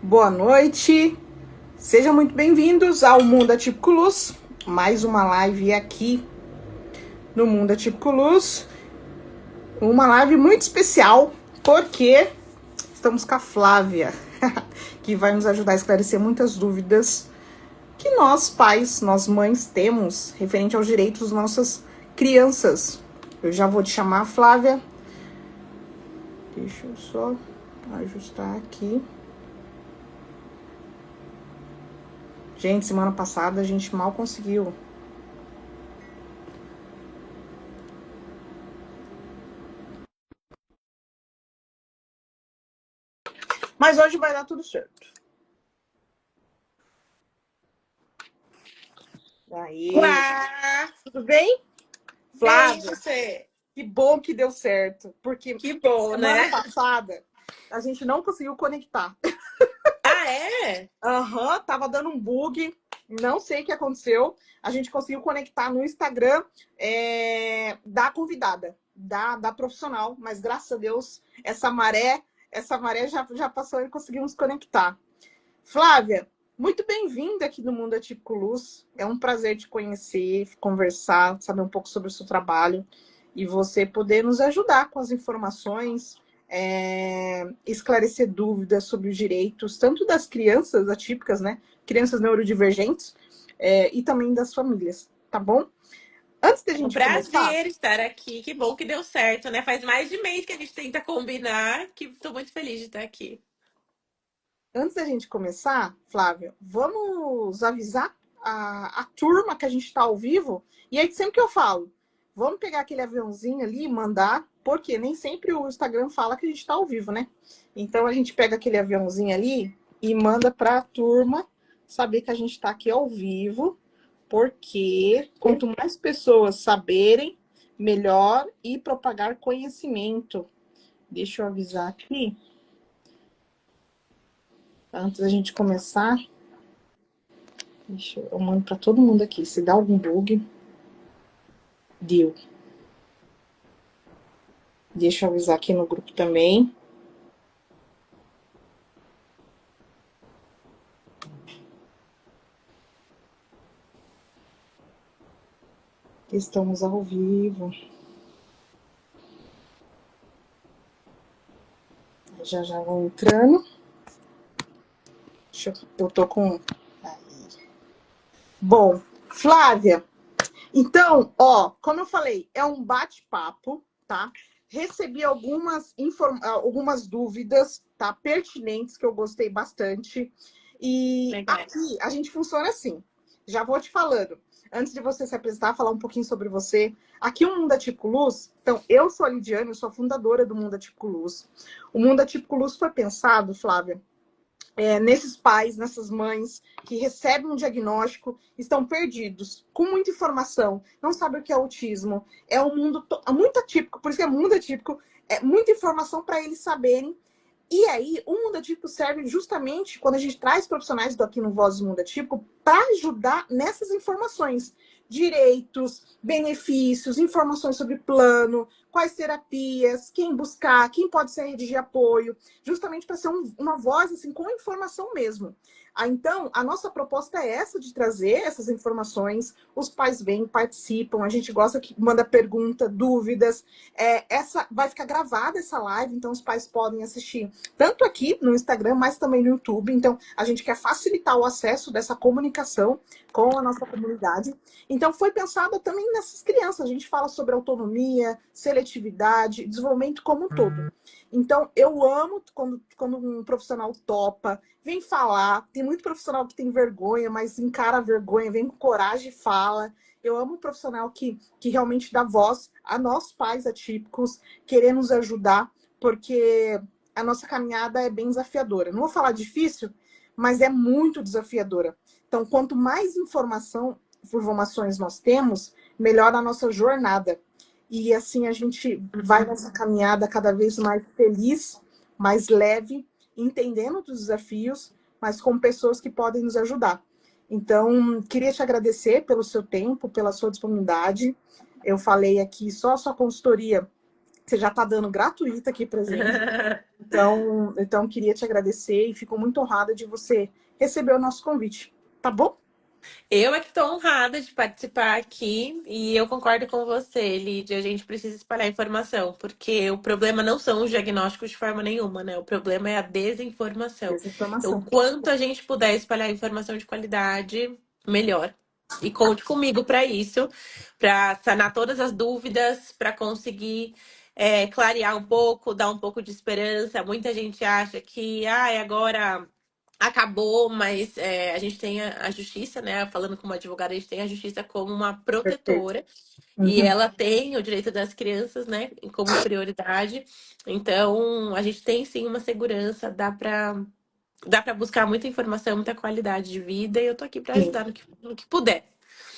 Boa noite, sejam muito bem-vindos ao Mundo Atípico Luz, mais uma live aqui no Mundo Atípico Luz, uma live muito especial, porque estamos com a Flávia, que vai nos ajudar a esclarecer muitas dúvidas que nós pais, nós mães temos referente aos direitos das nossas crianças. Eu já vou te chamar, Flávia, deixa eu só ajustar aqui. Gente, semana passada a gente mal conseguiu. Mas hoje vai dar tudo certo. Aí. Olá! Tudo bem? Bem, Flávia, você? que bom que deu certo. Porque Que bom, semana né? passada a gente não conseguiu conectar. Ah, é? Tava dando um bug. Não sei o que aconteceu. A gente conseguiu conectar no Instagram da convidada, da profissional. Mas graças a Deus, essa maré já passou e conseguimos conectar. Flávia, muito bem-vinda aqui no Mundo Atípico Luz. É um prazer te conhecer, conversar, saber um pouco sobre o seu trabalho e você poder nos ajudar com as informações, esclarecer dúvidas sobre os direitos, tanto das crianças atípicas, né? Crianças neurodivergentes, e também das famílias, tá bom? Antes da É um gente começar, prazer estar aqui. Que bom que deu certo, né? Faz mais de mês que a gente tenta combinar, que estou muito feliz de estar aqui. Flávia, vamos avisar a turma que a gente está ao vivo. E aí, sempre que eu falo, vamos pegar aquele aviãozinho ali e mandar, porque nem sempre o Instagram fala que a gente está ao vivo, né? Então, a gente pega aquele aviãozinho ali e manda para a turma saber que a gente está aqui ao vivo, porque quanto mais pessoas saberem, melhor e propagar conhecimento. Deixa eu avisar aqui, antes da gente começar. Eu mando para todo mundo aqui. Se dá algum bug, deu. Deixa eu avisar aqui no grupo também. Estamos ao vivo. Já vão entrando. Eu tô com. Aí. Bom, Flávia, então, como eu falei, é um bate-papo, tá? Recebi algumas dúvidas, tá? Pertinentes, que eu gostei bastante. E Legal. aqui a gente funciona assim. Já vou te falando. Antes de você se apresentar, falar um pouquinho sobre você. Aqui o Mundo Atípico Luz, então, eu sou a Lidiane, eu sou a fundadora do Mundo Atípico Luz. O Mundo Atípico Luz foi pensado, Flávia, nesses pais, nessas mães que recebem um diagnóstico, estão perdidos, com muita informação, não sabem o que é autismo. É um mundo muito atípico, por isso que é mundo atípico, é muita informação para eles saberem. E aí, o Mundo Atípico serve justamente quando a gente traz profissionais do Aqui no Voz do Mundo Atípico para ajudar nessas informações. Direitos, benefícios, informações sobre plano, quais terapias, quem buscar, quem pode ser a rede de apoio, justamente para ser uma voz assim, com informação mesmo. Então, a nossa proposta é essa, de trazer essas informações. Os pais vêm, participam, a gente gosta que manda pergunta, dúvidas. Essa vai ficar gravada essa live, então os pais podem assistir tanto aqui no Instagram, mas também no YouTube. Então, a gente quer facilitar o acesso dessa comunicação com a nossa comunidade. Então, foi pensada também nessas crianças. A gente fala sobre autonomia, seletividade, desenvolvimento como um todo. Então, eu amo quando um profissional topa, vem falar. Tem muito profissional que tem vergonha, mas encara a vergonha, vem com coragem e fala. Eu amo um profissional que realmente dá voz a nós pais atípicos, querer nos ajudar, porque a nossa caminhada é bem desafiadora. Não vou falar difícil, mas é muito desafiadora. Então, quanto mais informações nós temos, melhor a nossa jornada. E assim a gente vai nessa caminhada cada vez mais feliz, mais leve, entendendo dos desafios, mas com pessoas que podem nos ajudar. Então, queria te agradecer pelo seu tempo, pela sua disponibilidade. Eu falei aqui só a sua consultoria Você já está dando gratuita aqui pra gente. Então, queria te agradecer e fico muito honrada de você receber o nosso convite. Tá bom? Eu é que estou honrada de participar aqui e eu concordo com você, Lídia. A gente precisa espalhar informação, porque o problema não são os diagnósticos de forma nenhuma, né? O problema é a desinformação. Então, Desinformação. quanto a gente puder espalhar informação de qualidade, melhor. E conte comigo para isso, para sanar todas as dúvidas, para conseguir clarear um pouco, dar um pouco de esperança. Muita gente acha que, agora acabou, mas a gente tem a justiça, né? Falando como advogada, a gente tem a justiça como uma Perfeito. protetora e Uhum. ela tem o direito das crianças, né, como prioridade. Então, a gente tem sim uma segurança, dá para buscar muita informação, muita qualidade de vida e eu tô aqui para Sim. ajudar no que puder.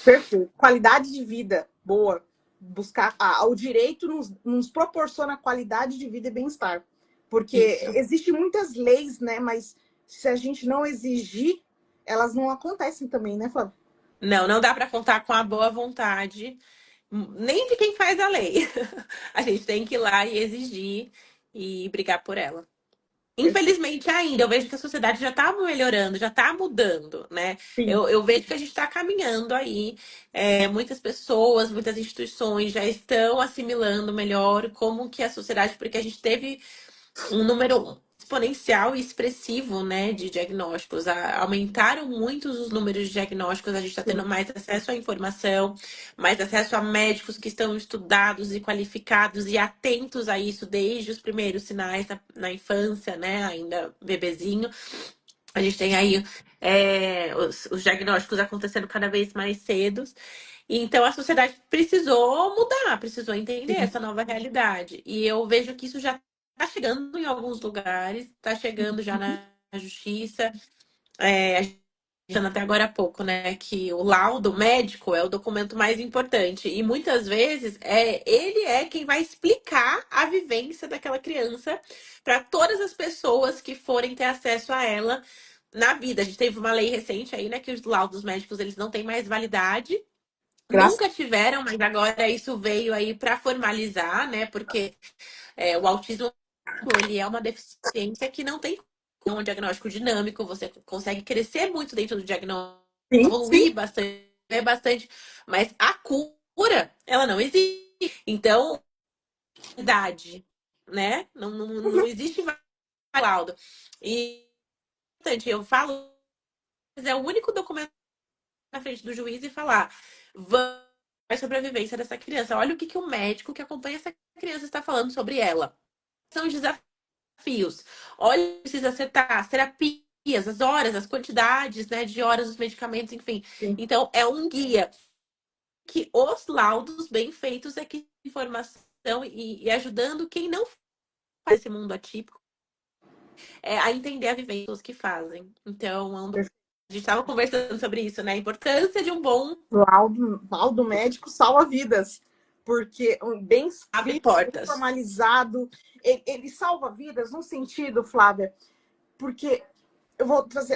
Perfeito. Qualidade de vida, boa. Buscar o direito nos proporciona qualidade de vida e bem-estar. Porque Isso. existem muitas leis, né? Mas se a gente não exigir, elas não acontecem também, né, Flávia? Não, não dá para contar com a boa vontade, nem de quem faz a lei. A gente tem que ir lá e exigir e brigar por ela. Perfeito. Infelizmente, ainda, eu vejo que a sociedade já está melhorando, já está mudando, né? Sim, Eu vejo que a gente está caminhando aí. Muitas pessoas, muitas instituições já estão assimilando melhor como que a sociedade, porque a gente teve um número exponencial e expressivo, né, de diagnósticos. Aumentaram muito os números de diagnósticos, a gente está tendo sim, mais acesso à informação, mais acesso a médicos que estão estudados e qualificados e atentos a isso desde os primeiros sinais na infância, né, ainda bebezinho. A gente tem aí os diagnósticos acontecendo cada vez mais cedo. Então a sociedade precisou mudar, precisou entender sim. essa nova realidade. E eu vejo que isso já está chegando em alguns lugares, está chegando já na justiça. A gente falando até agora há pouco, né? Que o laudo médico é o documento mais importante. E muitas vezes ele é quem vai explicar a vivência daquela criança para todas as pessoas que forem ter acesso a ela na vida. A gente teve uma lei recente aí, né? Que os laudos médicos eles não têm mais validade. Graças Nunca tiveram, mas agora isso veio aí para formalizar, né? Porque o autismo ele é uma deficiência que não tem um diagnóstico dinâmico, você consegue crescer muito dentro do diagnóstico, sim, sim. evoluir bastante, bastante, mas a cura, ela não existe. Então, idade, né? Não Uhum. existe laudo. E importante, eu falo, mas é o único documento na frente do juiz e falar: vamos sobre a vivência dessa criança. Olha o que o médico que acompanha essa criança está falando sobre ela. São os desafios. Olha, precisa acertar as terapias, as horas, as quantidades, né, de horas dos medicamentos, enfim. Sim. Então, é um guia que os laudos bem feitos é que informação e ajudando quem não faz esse mundo atípico a entender a vivência dos que fazem. Então, a gente estava conversando sobre isso, né? A importância de um bom Laudo médico salva vidas, porque um bem abre escrito, bem portas. formalizado, ele salva vidas no sentido, Flávia, porque eu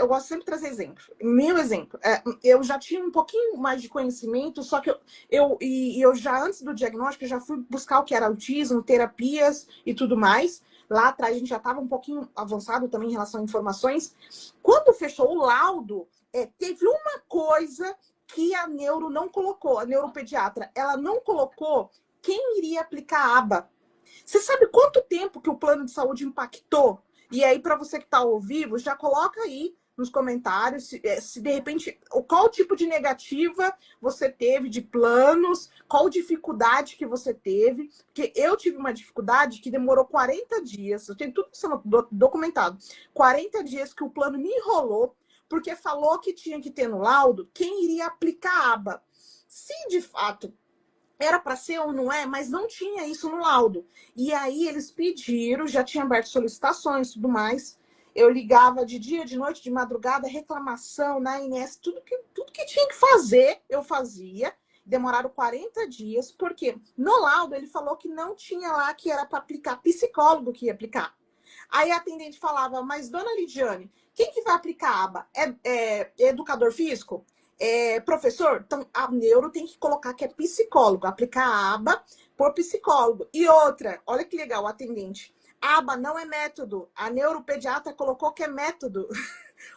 gosto sempre de trazer exemplo. Meu exemplo, eu já tinha um pouquinho mais de conhecimento, só que eu já, antes do diagnóstico, eu já fui buscar o que era autismo, terapias e tudo mais. Lá atrás a gente já estava um pouquinho avançado também em relação a informações. Quando fechou o laudo, teve uma coisa que a neuro não colocou, a neuropediatra, ela não colocou quem iria aplicar a aba. Você sabe quanto tempo que o plano de saúde impactou? E aí, para você que está ao vivo, já coloca aí nos comentários se de repente, qual tipo de negativa você teve de planos, qual dificuldade que você teve. Porque eu tive uma dificuldade que demorou 40 dias, eu tenho tudo isso documentado. 40 dias que o plano me enrolou, porque falou que tinha que ter no laudo quem iria aplicar a aba. Se de fato era para ser ou não é, mas não tinha isso no laudo. E aí eles pediram, já tinha aberto solicitações e tudo mais. Eu ligava de dia, de noite, de madrugada, reclamação na INS, tudo que tinha que fazer, eu fazia. Demoraram 40 dias, porque no laudo ele falou que não tinha lá que era para aplicar, psicólogo que ia aplicar. Aí a atendente falava, mas dona Lidiane, quem que vai aplicar a aba? É educador físico? Professor, então a neuro tem que colocar que é psicólogo, aplicar a aba por psicólogo. E outra, olha que legal, o atendente. Aba não é método. A neuropediatra colocou que é método.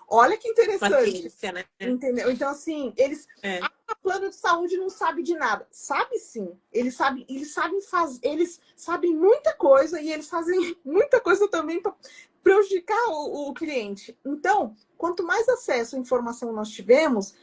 Olha que Uma interessante. ciência, né? Entendeu? Então, assim, eles. É, Ah, plano de saúde não sabe de nada. Sabe sim. Eles sabem muita coisa e eles fazem muita coisa também para prejudicar o cliente. Então, quanto mais acesso à informação nós tivermos,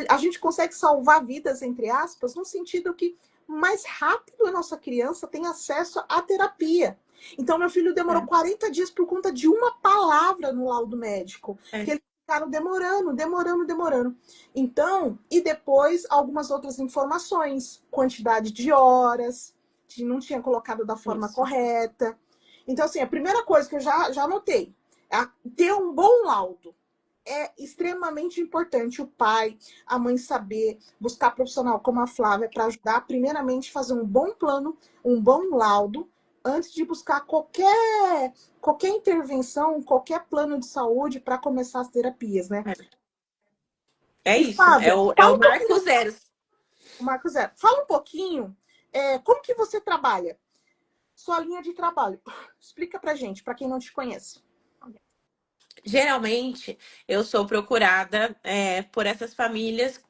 a gente consegue salvar vidas, entre aspas, no sentido que mais rápido a nossa criança tem acesso à terapia. Então, meu filho demorou é, 40 dias por conta de uma palavra no laudo médico. Que é. ele ficaram demorando. Então, e depois algumas outras informações, quantidade de horas, que não tinha colocado da forma Isso. correta. Então, assim, a primeira coisa que eu já anotei é ter um bom laudo. É extremamente importante o pai, a mãe saber, buscar profissional como a Flávia para ajudar, primeiramente, fazer um bom plano, um bom laudo, antes de buscar qualquer intervenção, qualquer plano de saúde para começar as terapias, né? É E isso. É Flávia, o fala um marco pouquinho, zero. Marco Zero, fala um pouquinho, como que você trabalha? Sua linha de trabalho. Explica pra gente, para quem não te conhece. Geralmente, eu sou procurada por essas famílias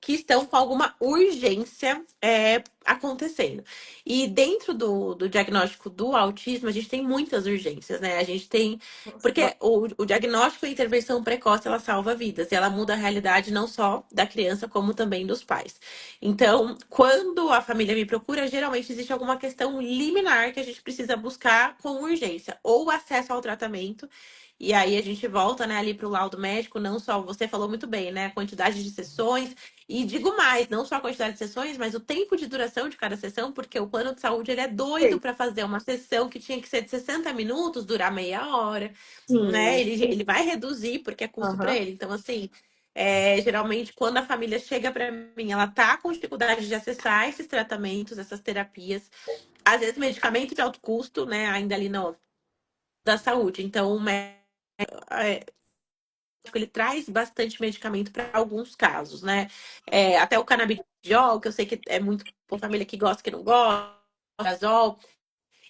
que estão com alguma urgência acontecendo. E dentro do diagnóstico do autismo, a gente tem muitas urgências, né? A gente tem. Porque o diagnóstico e a intervenção precoce, ela salva vidas. E ela muda a realidade não só da criança, como também dos pais. Então, quando a família me procura, geralmente existe alguma questão liminar que a gente precisa buscar com urgência. Ou acesso ao tratamento. E aí a gente volta, né, ali para o laudo médico, não só, você falou muito bem, né, a quantidade de sessões, e digo mais, não só a quantidade de sessões, mas o tempo de duração de cada sessão, porque o plano de saúde ele é doido Sei. para fazer uma sessão que tinha que ser de 60 minutos, durar meia hora, né? Sim. Ele vai reduzir porque é custo para Aham. ele. Então, assim, geralmente quando a família chega para mim, ela tá com dificuldade de acessar esses tratamentos, essas terapias, às vezes medicamento de alto custo, né? Ainda ali no da saúde. Então, o médico, ele traz bastante medicamento para alguns casos, né? Até o canabidiol, que eu sei que é muito por família que gosta, que não gosta, azol,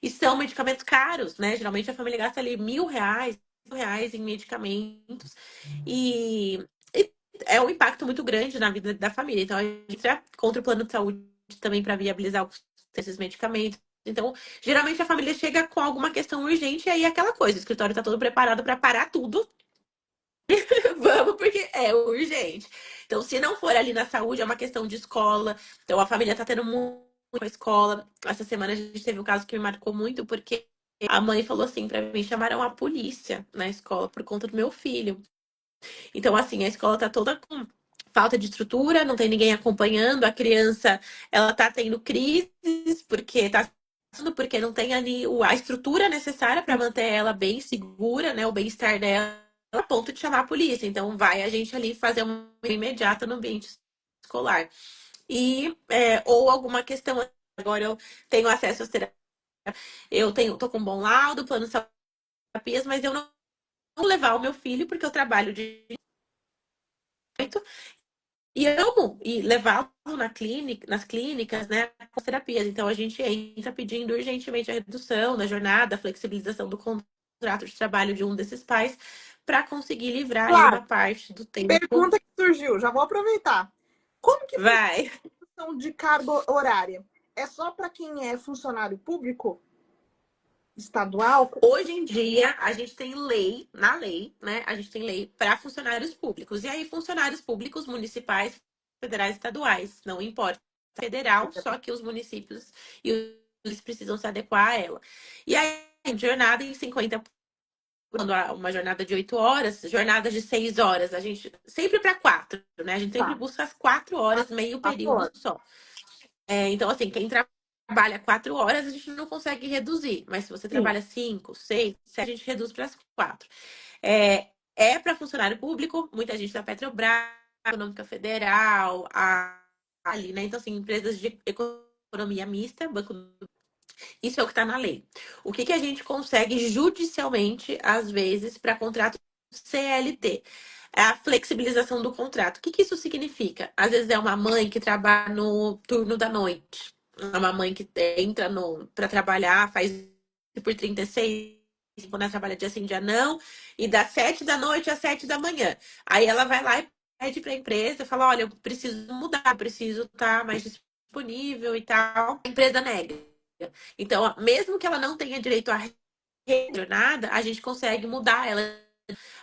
e são medicamentos caros, né? Geralmente a família gasta ali R$ 1.000 em medicamentos, e é um impacto muito grande na vida da família. Então, a gente entra contra o plano de saúde também para viabilizar esses medicamentos. Então, geralmente a família chega com alguma questão urgente e aí é aquela coisa, o escritório está todo preparado para parar tudo. Vamos, porque é urgente. Então, se não for ali na saúde, é uma questão de escola. Então, a família tá tendo muito com a escola. Essa semana a gente teve um caso que me marcou muito, porque a mãe falou assim pra mim: chamaram a polícia na escola por conta do meu filho. Então, assim, a escola tá toda com falta de estrutura, não tem ninguém acompanhando, a criança, ela tá tendo crises, porque não tem ali a estrutura necessária para manter ela bem segura, né, o bem-estar dela, a ponto de chamar a polícia. Então, vai a gente ali fazer uma imediata no ambiente escolar. Ou alguma questão, agora eu tenho acesso às terapias, tô com um bom laudo, plano de terapias, mas eu não vou levar o meu filho porque eu trabalho de noite. E amo e levá-lo nas clínicas, né, com terapias. Então a gente entra pedindo urgentemente a redução da jornada, a flexibilização do contrato de trabalho de um desses pais para conseguir livrar ali Claro, uma parte do tempo. pergunta que surgiu, já vou aproveitar. Como que funciona Vai. a questão de carga horária? É só para quem é funcionário público estadual? Hoje em dia, a gente tem lei, na lei, né? A gente tem lei para funcionários públicos. E aí, funcionários públicos municipais, federais, estaduais, não importa. Federal, só que os municípios e eles precisam se adequar a ela. E aí, jornada em 50, quando há uma jornada de 8 horas, jornada de 6 horas, a gente sempre para 4, né? A gente sempre Tá, busca as 4 horas, meio 4 horas. período só. Então, assim, quem trabalha 4 horas, a gente não consegue reduzir. Mas se você Sim, trabalha 5, 6, 7, a gente reduz para as 4. É para funcionário público, muita gente da Petrobras, Econômica Federal, ali, né? Então, assim, empresas de economia mista, banco. Isso é o que está na lei. O que a gente consegue judicialmente, às vezes, para contrato CLT? é a flexibilização do contrato. O que que isso significa? Às vezes é uma mãe que trabalha no turno da noite. É uma mãe que entra no para trabalhar, faz por 36, quando ela trabalha dia sim, dia não, e das 7 da noite às 7 da manhã. Aí ela vai lá e pede para a empresa, fala, olha, eu preciso mudar, eu preciso estar mais disponível e tal. A empresa nega. Então, mesmo que ela não tenha direito a jornada, a gente consegue mudar ela,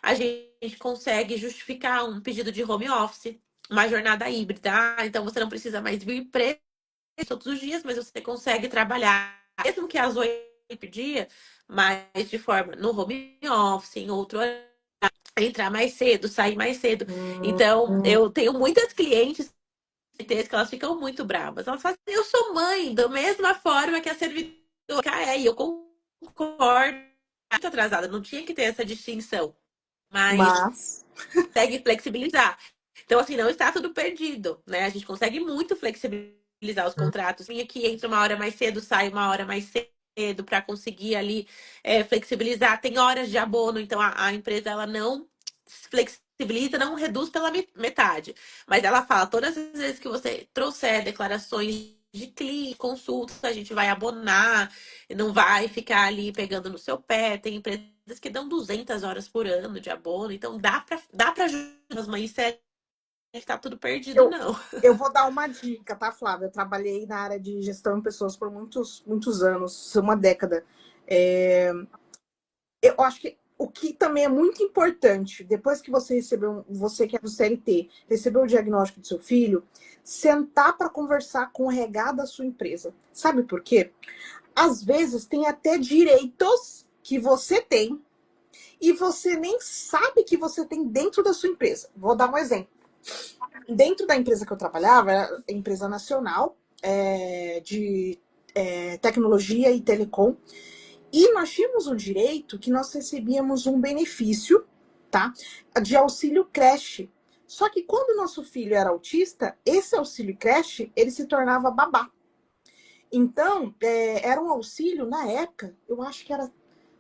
a gente consegue justificar um pedido de home office, uma jornada híbrida. Então você não precisa mais vir preso todos os dias, mas você consegue trabalhar, mesmo que às 8 do dia, mas de forma no home office, em outro horário, entrar mais cedo, sair mais cedo. Então, Hum, eu tenho muitas clientes que elas ficam muito bravas. Elas falam assim, eu sou mãe, da mesma forma que a servidora é, e eu concordo. Muito atrasada, não tinha que ter essa distinção. Mas mas. consegue flexibilizar. Então, assim, não está tudo perdido, né? A gente consegue muito flexibilizar os contratos. Minha que entra uma hora mais cedo, sai uma hora mais cedo para conseguir ali flexibilizar. Tem horas de abono, então a empresa ela não flexibiliza, não reduz pela metade. Mas ela fala, todas as vezes que você trouxer declarações de cliente, consulta, a gente vai abonar, não vai ficar ali pegando no seu pé. Tem empresas que dão 200 horas por ano de abono, então dá pra ajudar as mães, sério, tá tudo perdido, Eu, não. eu vou dar uma dica, tá, Flávia? Eu trabalhei na área de gestão de pessoas por muitos anos, uma década. É, eu acho que o que também é muito importante, depois que você recebeu, você que é do CLT, recebeu o diagnóstico do seu filho, sentar para conversar com o RH da sua empresa. Sabe por quê? Às vezes tem até direitos que você tem e você nem sabe que você tem dentro da sua empresa. Vou dar um exemplo. Dentro da empresa que eu trabalhava, era empresa nacional de tecnologia e telecom, e nós tínhamos um direito que nós recebíamos um benefício, tá? De auxílio creche. Só que quando o nosso filho era autista, esse auxílio creche, ele se tornava babá. Então, era um auxílio, na época, eu acho que era,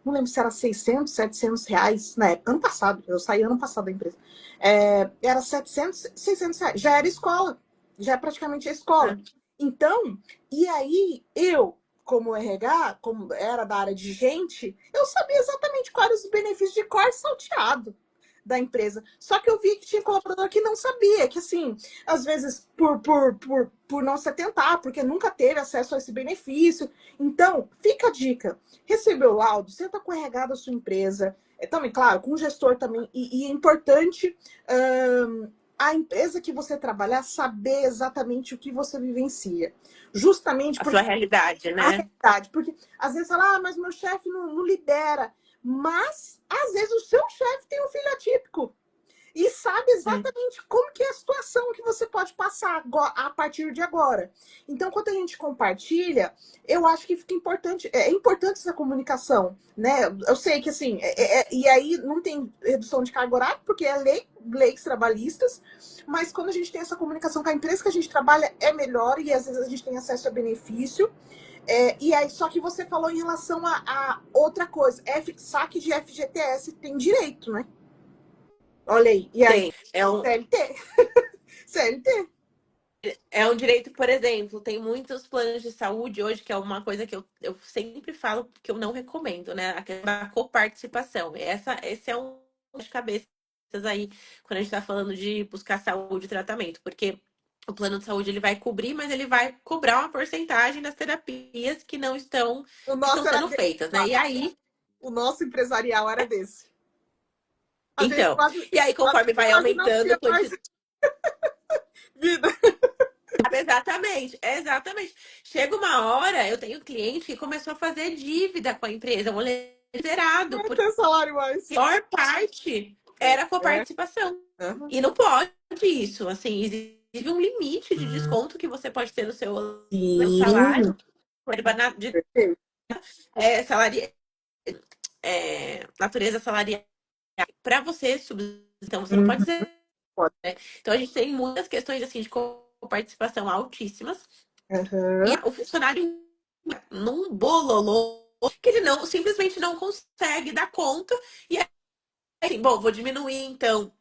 não lembro se era 600, 700 reais, na época, ano passado, eu saí ano passado da empresa. Era 700, 600 reais, já era escola, já é praticamente a escola. Então, e aí, eu, como RH, como era da área de gente, eu sabia exatamente quais eram os benefícios de cor salteado da empresa. Só que eu vi que tinha colaborador que não sabia, que assim, às vezes por não se atentar, porque nunca teve acesso a esse benefício. Então, fica a dica. Recebeu o laudo, senta com o RH da sua empresa, também, claro, com o gestor também, e é importante a empresa que você trabalhar saber exatamente o que você vivencia. Justamente A sua porque realidade, a né? realidade, porque às vezes fala, mas meu chefe não libera. Mas, às vezes, o seu chefe tem um filho atípico e sabe Sim. exatamente como que é a situação que você pode passar a partir de agora. Então, quando a gente compartilha, eu acho que fica importante, é importante essa comunicação, né? Eu sei que assim, e aí não tem redução de carga horária, porque é leis trabalhistas, mas quando a gente tem essa comunicação com a empresa que a gente trabalha, é melhor e às vezes a gente tem acesso a benefício. E aí, só que você falou em relação a outra coisa, saque de FGTS tem direito, né? Olha aí. E aí, Tem. CLT. CLT. É um direito, por exemplo, tem muitos planos de saúde hoje, que é uma coisa que eu sempre falo que eu não recomendo, né? A questão da coparticipação. Esse é um de cabeças aí, quando a gente está falando de buscar saúde e tratamento, porque o plano de saúde ele vai cobrir, mas ele vai cobrar uma porcentagem das terapias que não estão, O que estão nosso era sendo desse, feitas, né? E Flávia. aí, O nosso empresarial era desse. A gente então, quase, e aí a conforme gente vai quase não aumentando tinha a mais quantidade. vida. Exatamente, exatamente. Chega uma hora, eu tenho cliente que começou a fazer dívida com a empresa, um zerado, Não ia porque ter salário a mais. maior parte era É. coparticipação. Uhum. E não pode isso, assim, existe um limite de desconto que você pode ter no seu salário, Sim. de Perfeito. salário, natureza salarial, para você subir. Então, você não pode Uhum. dizer, Pode. né? Então, a gente tem muitas questões, assim, de coparticipação altíssimas. E Uhum. o funcionário num bololô que ele não simplesmente não consegue dar conta. E aí, assim, bom, vou diminuir então.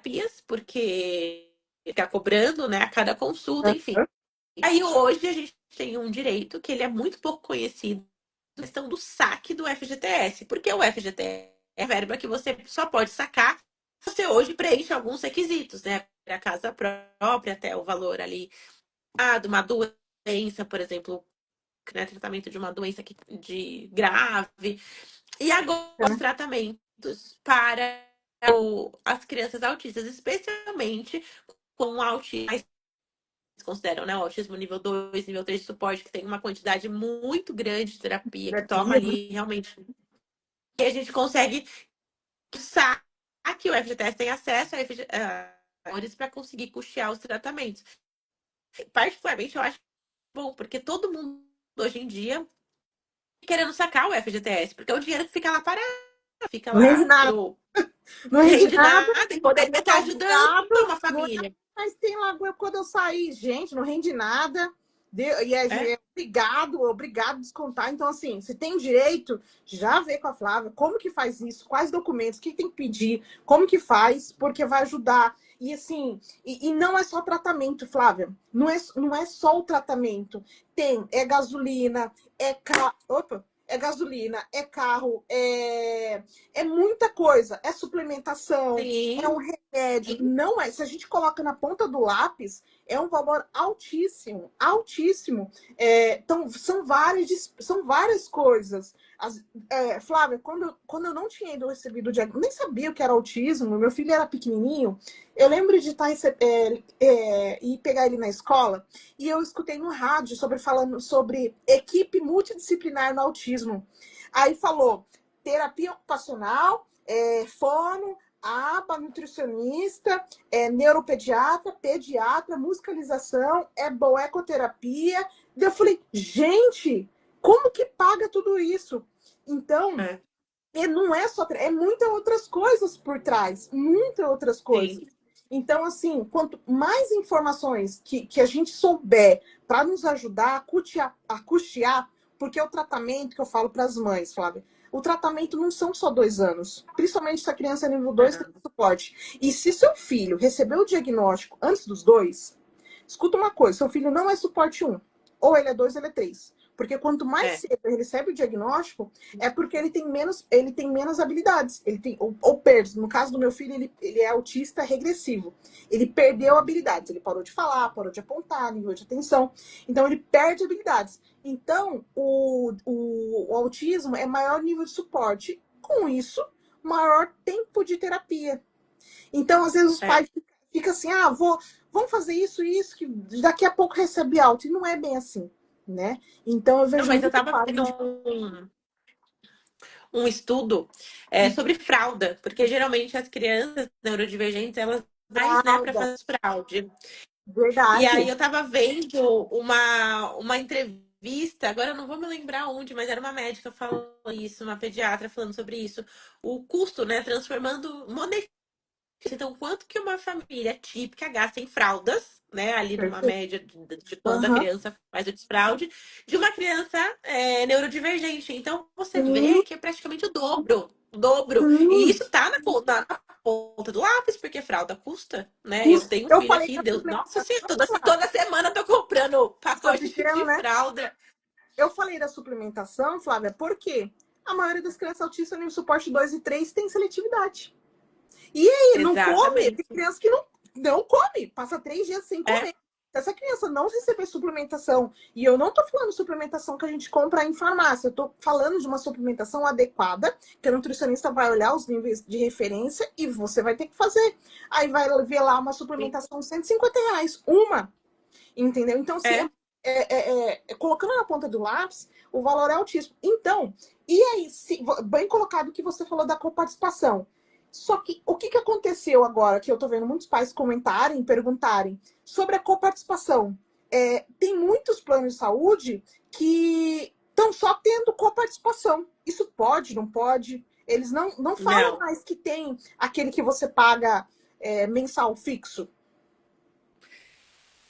terapias, porque ficar cobrando, né, a cada consulta, enfim. Aham. Aí hoje a gente tem um direito que ele é muito pouco conhecido, a questão do saque do FGTS, porque o FGTS é verba que você só pode sacar se você hoje preenche alguns requisitos, né? A casa própria, até o valor ali, de uma doença, por exemplo, né, tratamento de uma doença de grave. E agora os tratamentos para as crianças autistas, especialmente com autismo, consideram, né, o autismo nível 2 nível 3 de suporte, que tem uma quantidade muito grande de terapia, que toma Terapia, ali realmente. E a gente consegue saber que o FGTS tem acesso a para conseguir custear os tratamentos. Particularmente, eu acho bom, porque todo mundo hoje em dia querendo sacar o FGTS, porque é o dinheiro que fica lá parado, fica não rende lá nada, pro. não Não rende rende nada. nada e Aí poderia é estar ajudando obrigado, uma não é, família. mas tem lá quando eu saí, gente, não rende nada. E É, é obrigado a descontar. Então, assim, se tem direito, já vê com a Flávia como que faz isso, quais documentos, o que tem que pedir, como que faz, porque vai ajudar. E assim, e não é só tratamento, Flávia. Não é só o tratamento. É gasolina, opa, é gasolina, é carro, é muita coisa. É suplementação, é um sim, remédio. Não é. Se a gente coloca na ponta do lápis, é um valor altíssimo, altíssimo. Então, são várias coisas. Flávia, quando eu não tinha ido recebido o diagnóstico, nem sabia o que era autismo, meu filho era pequenininho, eu lembro de ir pegar ele na escola e eu escutei no rádio falando sobre equipe multidisciplinar no autismo. Aí falou terapia ocupacional, fono, aba, nutricionista, neuropediatra, pediatra, musicalização, ecoterapia. Daí eu falei, gente, como que paga tudo isso? Então, é, não é só, é muitas outras coisas por trás, muitas outras coisas. sim. Então, assim, quanto mais informações que a gente souber para nos ajudar a custear, porque o tratamento que eu falo para as mães, Flávia, o tratamento não são só 2 anos, principalmente se a criança é nível 2 tem suporte. E se seu filho recebeu o diagnóstico antes dos 2, escuta uma coisa, seu filho não é suporte 1, ou ele é 2, ele é 3. Porque quanto mais É, cedo ele recebe o diagnóstico, é porque ele tem menos habilidades. Ele tem, ou perde. No caso do meu filho, ele é autista regressivo. Ele perdeu habilidades. Ele parou de falar, parou de apontar, nível de atenção. Então, ele perde habilidades. Então, o autismo é maior nível de suporte. Com isso, maior tempo de terapia. Então, às vezes, os é. pais ficam assim, vamos fazer isso e isso, que daqui a pouco recebe alta. E não é bem assim, né? Então, eu Não, vejo mas eu muito tava pai vendo um estudo sobre fralda, porque geralmente as crianças neurodivergentes, elas mais, né, para fralda. fazer fraude. E aí Verdade. eu tava vendo uma entrevista, agora eu não vou me lembrar onde, mas era uma médica falando isso, uma pediatra falando sobre isso. O custo, né, transformando, então, quanto que uma família típica gasta em fraldas, né? Ali numa Perfeito. média de quando a Aham. criança faz o desfraude, de uma criança neurodivergente. Então, você Sim, vê que é praticamente o dobro. O dobro. E sim. isso tá na ponta do lápis, porque fralda custa, né? Eu Custo. tenho um Eu filho falei aqui, da Deus, nossa senhora, suplementação, Flávia. toda semana eu tô comprando Você tá pacote vivendo, de né? fralda. Eu falei da suplementação, Flávia, porque a maioria das crianças autistas no suporte 2 e 3 tem seletividade. E aí, não come? Tem Exatamente. criança que não come, passa 3 dias sem É, comer. Se essa criança não receber suplementação, e eu não tô falando suplementação que a gente compra em farmácia, eu tô falando de uma suplementação adequada, que a nutricionista vai olhar os níveis de referência e você vai ter que fazer. Aí vai ver lá uma suplementação de R$ 150, uma. Entendeu? Então, assim, é. colocando na ponta do lápis, o valor é altíssimo. Então, e aí, bem colocado o que você falou da coparticipação. Só que o que aconteceu agora, que eu tô vendo muitos pais comentarem, perguntarem sobre a coparticipação? Tem muitos planos de saúde que estão só tendo coparticipação. Isso pode, não pode? Eles não falam Não. mais que tem aquele que você paga mensal fixo.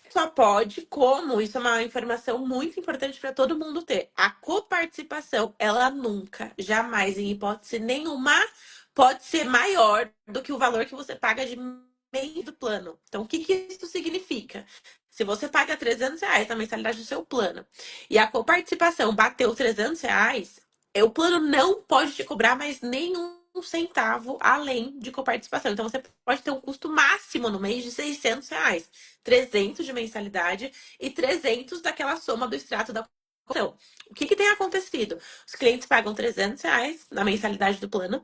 Só pode, como isso é uma informação muito importante para todo mundo ter. A coparticipação, ela nunca, jamais, em hipótese nenhuma, pode ser maior do que o valor que você paga de meio do plano. Então, o que que isso significa? Se você paga R$ 300 na mensalidade do seu plano e a coparticipação bateu R$ 300, o plano não pode te cobrar mais nenhum centavo além de coparticipação. Então, você pode ter um custo máximo no mês de R$ 600, 300 de mensalidade e 300 daquela soma do extrato da coparticipação. O que que tem acontecido? Os clientes pagam R$ 300 na mensalidade do plano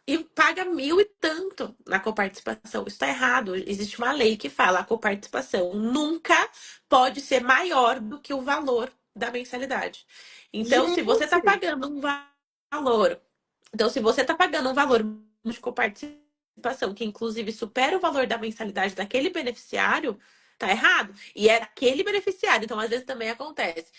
e paga 1.000 e tanto na coparticipação. Isso está errado. Existe uma lei que fala a coparticipação nunca pode ser maior do que o valor da mensalidade. Então, se você está Gente, pagando um valor, então se você está pagando um valor de coparticipação que inclusive supera o valor da mensalidade daquele beneficiário, tá errado. E é aquele beneficiário. Então, às vezes também acontece.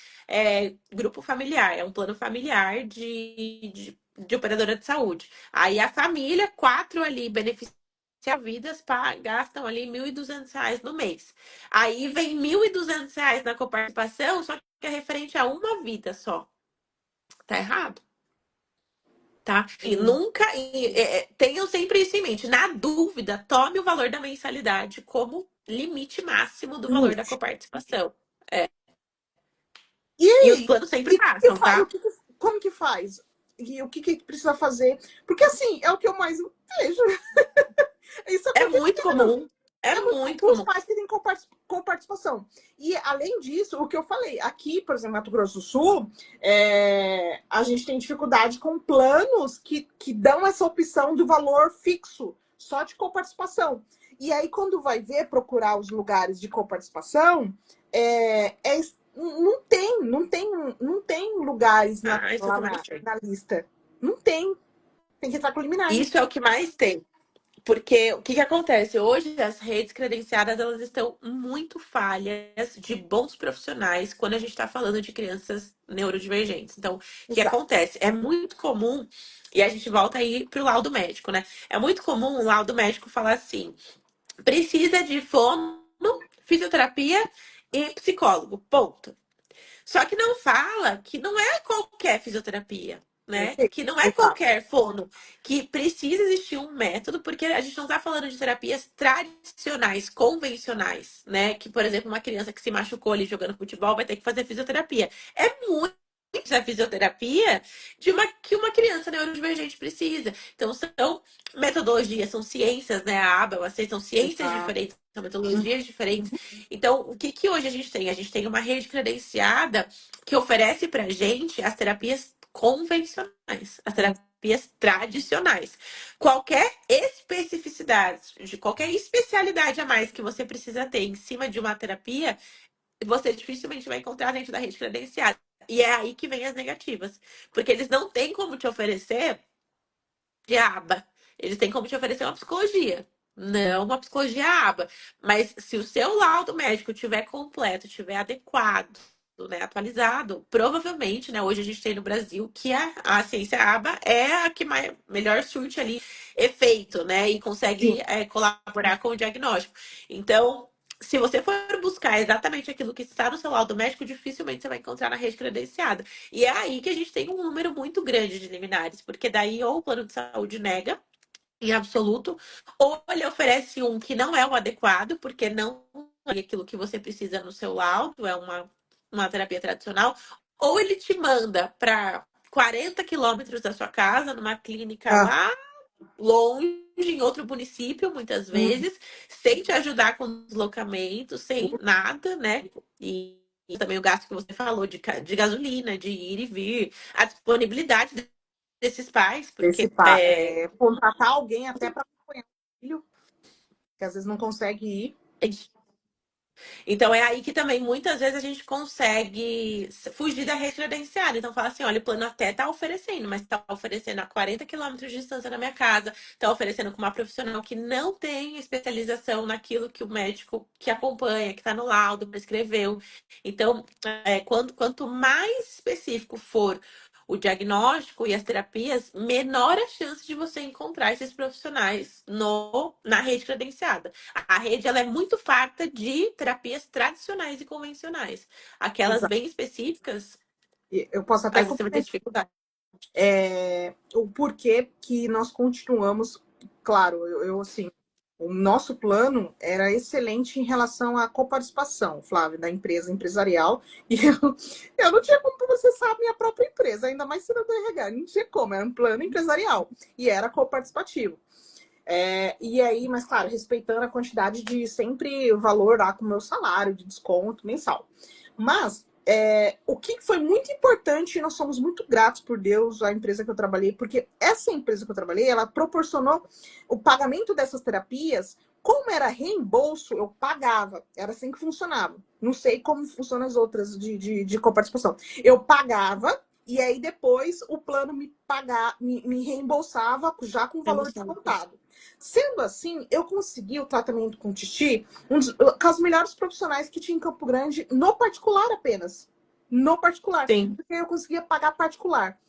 Grupo familiar, é um plano familiar de operadora de saúde. Aí a família, quatro ali, beneficiadas, gastam ali R$ 1.200 no mês. Aí vem R$ 1.200 na coparticipação, só que é referente a uma vida só. Tá errado, tá? E sim, nunca, tenham sempre isso em mente. Na dúvida, tome o valor da mensalidade como limite máximo do valor da limite. coparticipação. É. E E os aí? planos sempre E passam, tá? como que faz? E o que, que precisa fazer? Porque assim, é o que eu mais vejo. Isso É muito acontecendo. comum. É É muito muito com os comum. pais que têm coparticipação. E, além disso, o que eu falei, aqui, por exemplo, Mato Grosso do Sul, a gente tem dificuldade com planos que dão essa opção do valor fixo, só de coparticipação. E aí, quando vai ver, procurar os lugares de coparticipação, não tem lugares Ah, isso lá também não sei. na lista. Não tem. Tem que entrar com liminar. Isso é o que mais tem. Porque o que que acontece? Hoje as redes credenciadas elas estão muito falhas de bons profissionais quando a gente está falando de crianças neurodivergentes. Então, o que Exato. acontece? É muito comum, e a gente volta aí para o laudo médico, né? É muito comum o laudo médico falar assim: precisa de fono, fisioterapia e psicólogo. Ponto. Só que não fala que não é qualquer fisioterapia, né? Perfeito. Que não é Exato. qualquer fono, que precisa existir um método, porque a gente não tá falando de terapias tradicionais, convencionais, né? Que, por exemplo, uma criança que se machucou ali jogando futebol vai ter que fazer fisioterapia. É muito a fisioterapia que uma criança neurodivergente precisa. Então, são metodologias, são ciências, né? A aba, a C, são ciências Exato. diferentes, são metodologias diferentes. Então, o que que hoje a gente tem? A gente tem uma rede credenciada que oferece pra gente as terapias convencionais, as terapias tradicionais. Qualquer especificidade, de qualquer especialidade a mais que você precisa ter em cima de uma terapia, você dificilmente vai encontrar dentro da rede credenciada. E é aí que vem as negativas. Porque eles não têm como te oferecer de aba. Eles têm como te oferecer uma psicologia. Não uma psicologia aba. Mas se o seu laudo médico tiver completo, tiver adequado, né, atualizado, provavelmente, né, hoje a gente tem no Brasil que a ciência aba é a que melhor surte ali efeito, né, e Sim. consegue colaborar com o diagnóstico. Então, se você for buscar exatamente aquilo que está no seu laudo médico, dificilmente você vai encontrar na rede credenciada. E é aí que a gente tem um número muito grande de liminares, porque daí ou o plano de saúde nega em absoluto, ou ele oferece um que não é o adequado, porque não é aquilo que você precisa no seu laudo, é uma terapia tradicional, ou ele te manda para 40 quilômetros da sua casa, numa clínica Ah, lá longe, em outro município, muitas hum, vezes, sem te ajudar com o deslocamento, sem nada, né? E também o gasto que você falou de gasolina, de ir e vir, a disponibilidade desses pais, porque contratar alguém até para acompanhar o filho, que às vezes não consegue ir. então é aí que também muitas vezes a gente consegue fugir da rede credenciada. Então fala assim, olha, o plano até tá oferecendo, mas tá oferecendo a 40 quilômetros de distância da minha casa, tá oferecendo com uma profissional que não tem especialização naquilo que o médico que acompanha, que tá no laudo, prescreveu. Então, quanto mais específico for o diagnóstico e as terapias, menor a chance de você encontrar esses profissionais na rede credenciada. A rede ela é muito farta de terapias tradicionais e convencionais. Aquelas Exato. bem específicas, Eu posso às até vezes você vai ter complementar dificuldade. o porquê que nós continuamos. Claro, eu assim. O nosso plano era excelente em relação à coparticipação, Flávio, da empresa empresarial. E eu não tinha como você sabe minha própria empresa, ainda mais sendo do RH. Não tinha como, era um plano empresarial. E era coparticipativo. E aí, mas claro, respeitando a quantidade de sempre o valor lá com o meu salário de desconto mensal. Mas o que foi muito importante, e nós somos muito gratos por Deus, a empresa que eu trabalhei, porque essa empresa que eu trabalhei, ela proporcionou o pagamento dessas terapias. Como era reembolso, eu pagava. Era assim que funcionava. Não sei como funcionam as outras de coparticipação. Eu pagava e aí depois o plano me reembolsava já com o valor descontado. Sendo assim, eu consegui o tratamento com o Titi com os melhores profissionais que tinha em Campo Grande, no particular apenas. No particular. Sim. Porque eu conseguia pagar particular.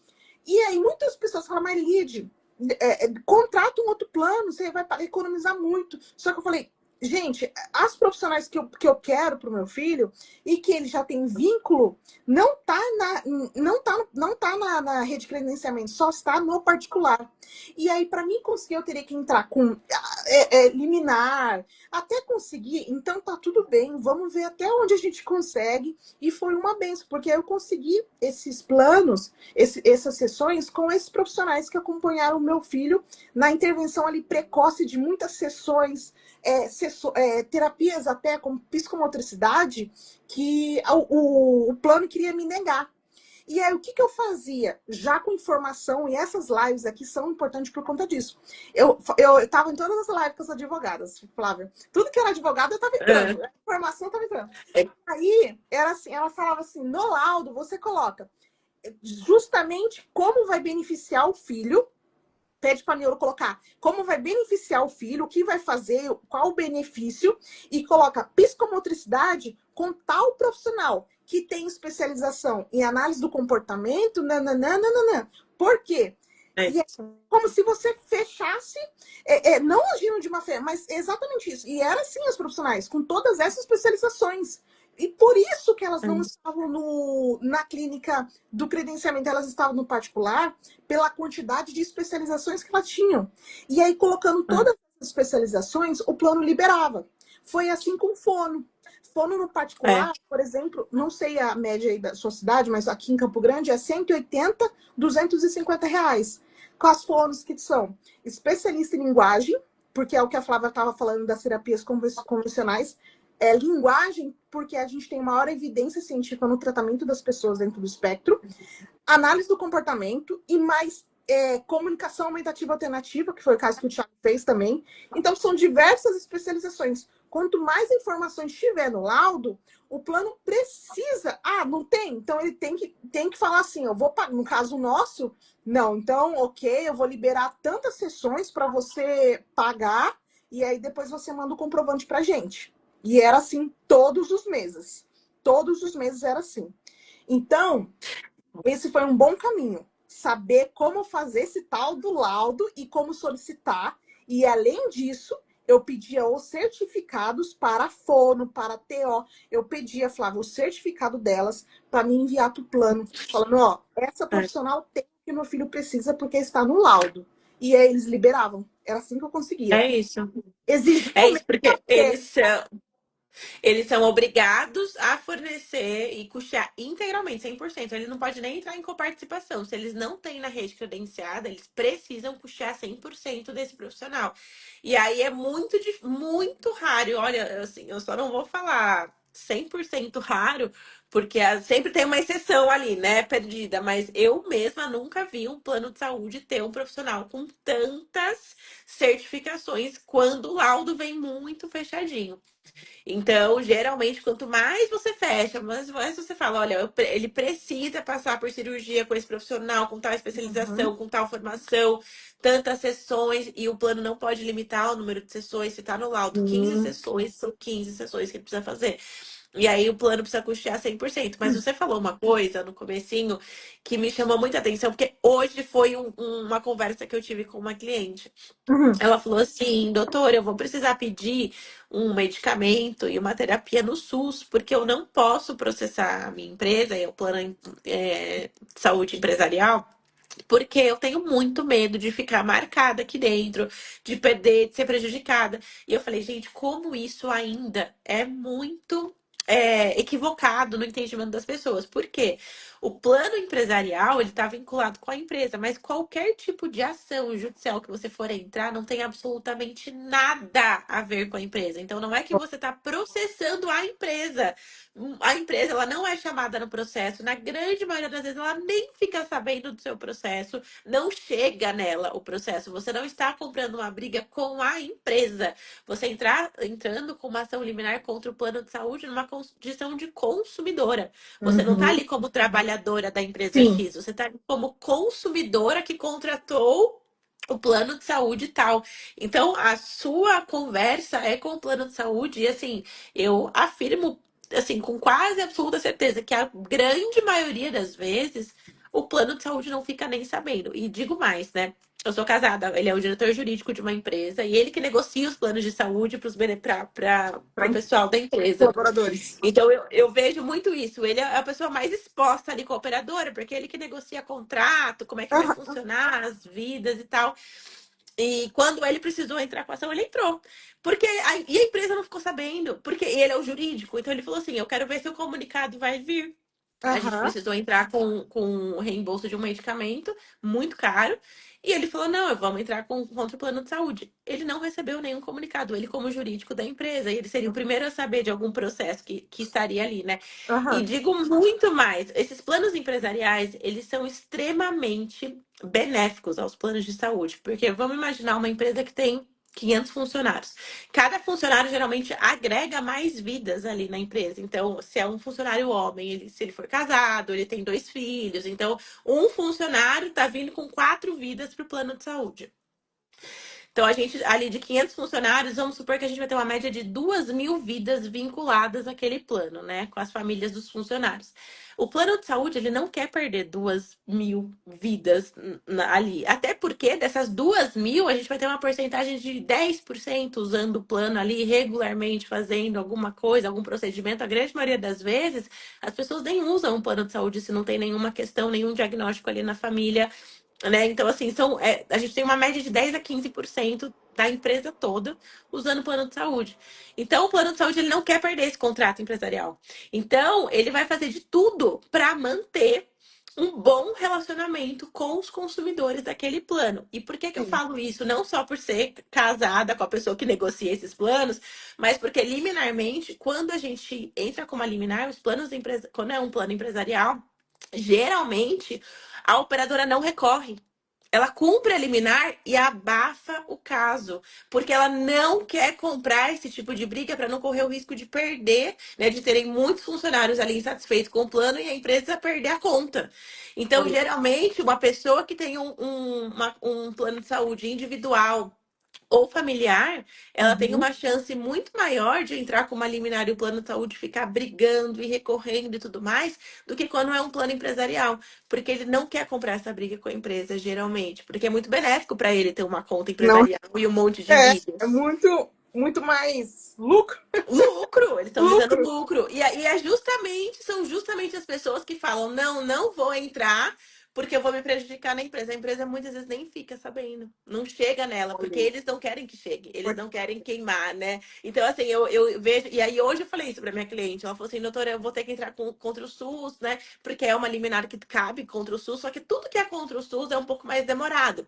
E aí muitas pessoas falam, mas Lid, contrata um outro plano, você vai economizar muito. Só que eu falei, gente, as profissionais que eu quero para o meu filho e que ele já tem vínculo, não tá na rede de credenciamento, só está no particular. E aí, para mim conseguir, eu teria que entrar com liminar, até conseguir. Então, tá tudo bem, vamos ver até onde a gente consegue. E foi uma benção, porque eu consegui esses planos, essas sessões com esses profissionais que acompanharam o meu filho na intervenção ali precoce de muitas sessões, terapias até com psicomotricidade, que o plano queria me negar. E aí, o que eu fazia? Já com informação, e essas lives aqui são importantes por conta disso. Eu estava em todas as lives com as advogadas, Flávia. Tudo que era advogado, eu estava entrando. A informação estava entrando. Aí, era assim, ela falava assim, no laudo, você coloca justamente como vai beneficiar o filho, pede para a neuro colocar como vai beneficiar o filho, o que vai fazer, qual o benefício, e coloca psicomotricidade com tal profissional que tem especialização em análise do comportamento, nananana. Por quê? E é como se você fechasse, não agindo de má fé, mas exatamente isso. E era assim as profissionais, com todas essas especializações. E por isso que elas não estavam na clínica do credenciamento, elas estavam no particular, pela quantidade de especializações que elas tinham. E aí, colocando todas as especializações, o plano liberava. Foi assim com fono. Fono no particular, por exemplo, não sei a média aí da sua cidade, mas aqui em Campo Grande é 180, R$ 250. Com as fonos que são especialista em linguagem, porque é o que a Flávia estava falando das terapias convencionais, linguagem, porque a gente tem maior evidência científica no tratamento das pessoas dentro do espectro, análise do comportamento e mais comunicação aumentativa alternativa, que foi o caso que o Thiago fez também. Então, são diversas especializações. Quanto mais informações tiver no laudo, o plano precisa. Ah, não tem? Então, ele tem que falar assim, eu vou, no caso nosso, não, então, ok, eu vou liberar tantas sessões para você pagar e aí depois você manda o comprovante para gente. E era assim todos os meses. Todos os meses era assim. Então, esse foi um bom caminho. Saber como fazer esse tal do laudo e como solicitar. E, além disso, eu pedia os certificados para a fono, para a TO. Eu pedia, Flávia, o certificado delas para me enviar para o plano. Falando, ó, essa profissional tem o que meu filho precisa porque está no laudo. E aí eles liberavam. Era assim que eu conseguia. É isso. Exigiam É isso, mesmo porque até. eles são obrigados a fornecer e custear integralmente, 100%. Eles não podem nem entrar em coparticipação. Se eles não têm na rede credenciada, eles precisam custear 100% desse profissional. E aí é muito raro. Olha, assim, eu só não vou falar 100% raro, porque sempre tem uma exceção ali, né, perdida. Mas eu mesma nunca vi um plano de saúde ter um profissional com tantas certificações quando o laudo vem muito fechadinho. Então, geralmente, quanto mais você fecha, mais você fala, olha, ele precisa passar por cirurgia com esse profissional, com tal Uhum. especialização, com tal formação, tantas sessões, e o plano não pode limitar o número de sessões. Se tá no laudo 15 Sim. sessões, são 15 sessões que ele precisa fazer. E aí o plano precisa custear 100%. Mas você falou uma coisa no comecinho que me chamou muita atenção, porque hoje foi uma conversa que eu tive com uma cliente. Uhum. Ela falou assim, doutor, eu vou precisar pedir um medicamento e uma terapia no SUS, porque eu não posso processar a minha empresa e o plano de saúde empresarial. Porque eu tenho muito medo de ficar marcada aqui dentro, de perder, de ser prejudicada. E eu falei, gente, como isso ainda é muito equivocado no entendimento das pessoas. Por quê? O plano empresarial, ele está vinculado com a empresa, mas qualquer tipo de ação judicial que você for entrar não tem absolutamente nada a ver com a empresa. Então, não é que você está processando a empresa. A empresa, ela não é chamada no processo. Na grande maioria das vezes, ela nem fica sabendo do seu processo. Não chega nela o processo. Você não está comprando uma briga com a empresa. Você entrando com uma ação liminar contra o plano de saúde numa condição de consumidora. Você não está Uhum. ali como trabalhadora da empresa Sim. X. Você está ali como consumidora que contratou o plano de saúde e tal. Então, a sua conversa é com o plano de saúde e, assim, eu afirmo assim, com quase absoluta certeza que a grande maioria das vezes o plano de saúde não fica nem sabendo. E digo mais, né? Eu sou casada, ele é o diretor jurídico de uma empresa e ele que negocia os planos de saúde para Para o pessoal da empresa. colaboradores. Então eu vejo muito isso. Ele é a pessoa mais exposta ali com a operadora, porque é ele que negocia contrato, como é que vai Aham, funcionar as vidas e tal. E quando ele precisou entrar com a ação, ele entrou. E a empresa não ficou sabendo, porque ele é o jurídico. Então ele falou assim: eu quero ver se o comunicado vai vir. A gente aham, precisou entrar com o reembolso de um medicamento muito caro. E ele falou: não, vamos entrar contra o plano de saúde. Ele não recebeu nenhum comunicado, ele, como jurídico da empresa, e ele seria o primeiro a saber de algum processo que estaria ali, né? E aham. digo muito mais: esses planos empresariais, eles são extremamente benéficos aos planos de saúde, porque vamos imaginar uma empresa que tem 500 funcionários. Cada funcionário geralmente agrega mais vidas ali na empresa. Então, se é um funcionário homem, se ele for casado, ele tem 2 filhos. Então, um funcionário está vindo com 4 vidas para o plano de saúde. Então, a gente, ali de 500 funcionários, vamos supor que a gente vai ter uma média de 2.000 vidas vinculadas àquele plano, né? Com as famílias dos funcionários. O plano de saúde, ele não quer perder 2.000 vidas ali. Até porque dessas 2.000, a gente vai ter uma porcentagem de 10% usando o plano ali regularmente, fazendo alguma coisa, algum procedimento. A grande maioria das vezes, as pessoas nem usam o plano de saúde se não tem nenhuma questão, nenhum diagnóstico ali na família, né? Então, assim, a gente tem uma média de 10 a 15% da empresa toda usando o plano de saúde. Então, o plano de saúde ele não quer perder esse contrato empresarial. Então, ele vai fazer de tudo para manter um bom relacionamento com os consumidores daquele plano. E por que que eu Sim. falo isso? Não só por ser casada com a pessoa que negocia esses planos, mas porque liminarmente, quando a gente entra com uma liminar, os planos de empresa, quando é um plano empresarial, geralmente a operadora não recorre. Ela cumpre a liminar e abafa o caso, porque ela não quer comprar esse tipo de briga para não correr o risco de perder, né, de terem muitos funcionários ali insatisfeitos com o plano e a empresa perder a conta. Então, Olha. geralmente, uma pessoa que tem um plano de saúde individual ou familiar, ela tem Uhum. uma chance muito maior de entrar com uma liminar e o plano de saúde ficar brigando e recorrendo e tudo mais, do que quando é um plano empresarial. Porque ele não quer comprar essa briga com a empresa, geralmente. Porque é muito benéfico para ele ter uma conta Não, empresarial e um monte de é vidas. muito, muito mais lucro. Lucro, eles estão visando Lucro. lucro. São justamente as pessoas que falam, não, não vou entrar porque eu vou me prejudicar na empresa. A empresa muitas vezes nem fica sabendo, não chega nela, porque Olha. eles não querem que chegue, eles não querem queimar, né? Então, assim, eu vejo, e aí hoje eu falei isso pra minha cliente, ela falou assim, doutora, eu vou ter que entrar contra o SUS, né? Porque é uma liminar que cabe contra o SUS, só que tudo que é contra o SUS é um pouco mais demorado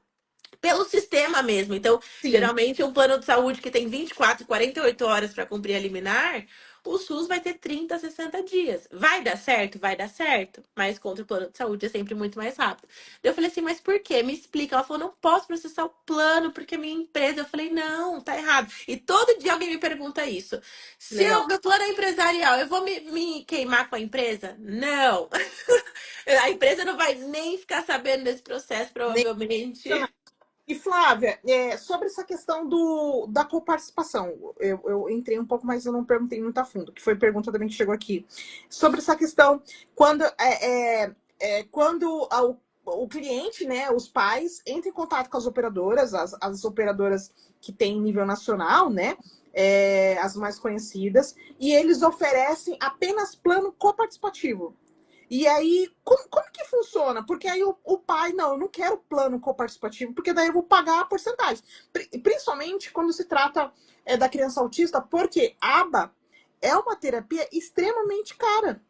pelo sistema mesmo. Então, Sim. geralmente, um plano de saúde que tem 24, 48 horas para cumprir a liminar, o SUS vai ter 30, 60 dias. Vai dar certo? Vai dar certo. Mas contra o plano de saúde é sempre muito mais rápido. Eu falei assim, mas por quê? Me explica. Ela falou, não posso processar o plano porque é minha empresa. Eu falei, não, tá errado. E todo dia alguém me pergunta isso. Se Legal. o meu plano é empresarial, eu vou me queimar com a empresa? Não. A empresa não vai nem ficar sabendo desse processo, Nem provavelmente. E Flávia, sobre essa questão da coparticipação, eu entrei um pouco, mas eu não perguntei muito a fundo, que foi pergunta também que chegou aqui. Sobre essa questão, quando o cliente, né, os pais, entram em contato com as operadoras, as operadoras que têm nível nacional, né, as mais conhecidas, e eles oferecem apenas plano coparticipativo. E aí, como que funciona? Porque aí o pai, não, eu não quero plano coparticipativo, porque daí eu vou pagar a porcentagem. Principalmente quando se trata da criança autista, porque ABA é uma terapia extremamente cara.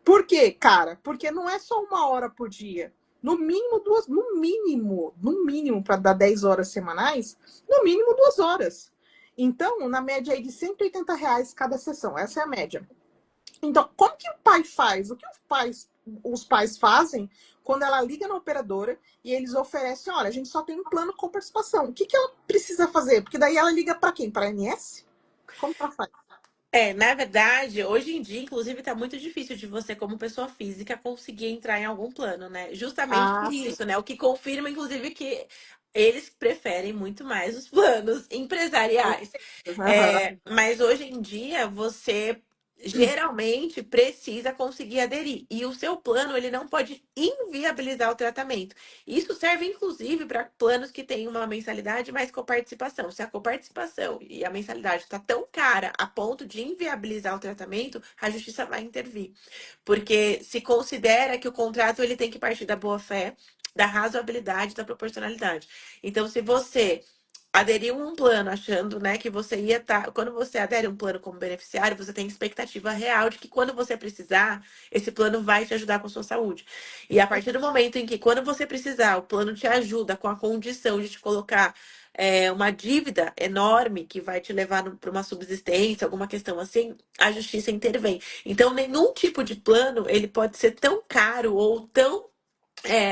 Por quê, cara? Porque não é só 1 hora por dia. No mínimo, duas, no mínimo, para dar 10 horas semanais, no mínimo 2 horas. Então, na média aí de R$ 180 cada sessão. Essa é a média. Então, como que o pai faz? O que os pais fazem quando ela liga na operadora e eles oferecem, olha, a gente só tem um plano com participação. O que, que ela precisa fazer? Porque daí ela liga para quem? Para a ANS? Como que ela faz? Na verdade, hoje em dia, inclusive, tá muito difícil de você, como pessoa física, conseguir entrar em algum plano, né? Justamente Ah, por sim. isso, né? O que confirma, inclusive, que eles preferem muito mais os planos empresariais. Aham. Mas hoje em dia, você geralmente precisa conseguir aderir. E o seu plano, ele não pode inviabilizar o tratamento. Isso serve, inclusive, para planos que têm uma mensalidade mais coparticipação. Se a coparticipação e a mensalidade está tão cara a ponto de inviabilizar o tratamento, a justiça vai intervir. Porque se considera que o contrato ele tem que partir da boa-fé, da razoabilidade, da proporcionalidade. Então, se você aderiu a um plano achando, né, que você ia estar. Quando você adere a um plano como beneficiário, você tem expectativa real de que quando você precisar, esse plano vai te ajudar com a sua saúde. E a partir do momento em que, quando você precisar, o plano te ajuda com a condição de te colocar uma dívida enorme que vai te levar para uma subsistência, alguma questão assim, a justiça intervém. Então, nenhum tipo de plano ele pode ser tão caro ou tão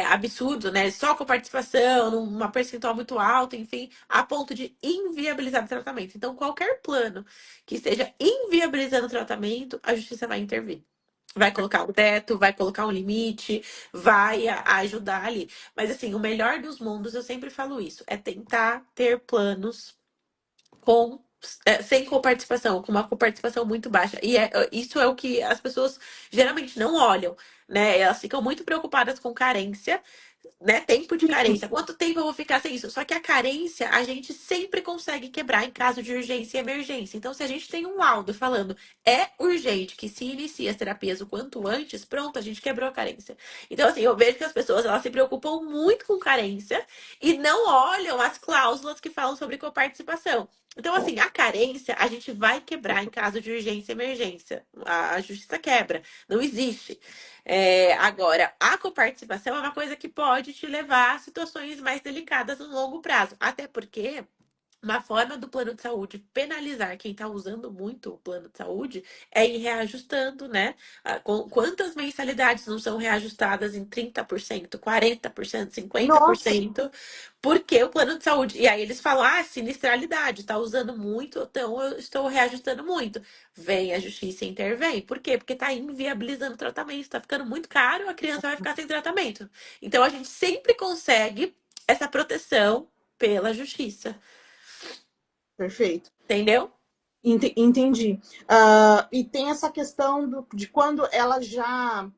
absurdo, né? Só com participação, numa percentual muito alta, enfim, a ponto de inviabilizar o tratamento. Então, qualquer plano que esteja inviabilizando o tratamento, a justiça vai intervir. Vai colocar um teto, vai colocar um limite, vai ajudar ali. Mas, assim, o melhor dos mundos, eu sempre falo isso, é tentar ter planos com sem coparticipação, com uma coparticipação muito baixa. E isso é o que as pessoas geralmente não olham, né? Elas ficam muito preocupadas com carência, né? Tempo de carência. Quanto tempo eu vou ficar sem isso? Só que a carência a gente sempre consegue quebrar em caso de urgência e emergência. Então, se a gente tem um laudo falando é urgente que se inicie as terapias o quanto antes, pronto, a gente quebrou a carência. Então, assim, eu vejo que as pessoas elas se preocupam muito com carência e não olham as cláusulas que falam sobre coparticipação. Então, assim, a carência a gente vai quebrar em caso de urgência e emergência. A justiça quebra. Não existe. Agora, a coparticipação é uma coisa que pode te levar a situações mais delicadas no longo prazo. Até porque uma forma do plano de saúde penalizar quem está usando muito o plano de saúde é ir reajustando, né? Quantas mensalidades não são reajustadas em 30%, 40%, Nossa, 50%, porque o plano de saúde. E aí eles falam, sinistralidade, está usando muito, então eu estou reajustando muito. Vem a justiça e intervém. Por quê? Porque está inviabilizando o tratamento, está ficando muito caro, a criança vai ficar sem tratamento. Então a gente sempre consegue essa proteção pela justiça. perfeito. Entendeu? Entendi. E tem essa questão de quando ela já.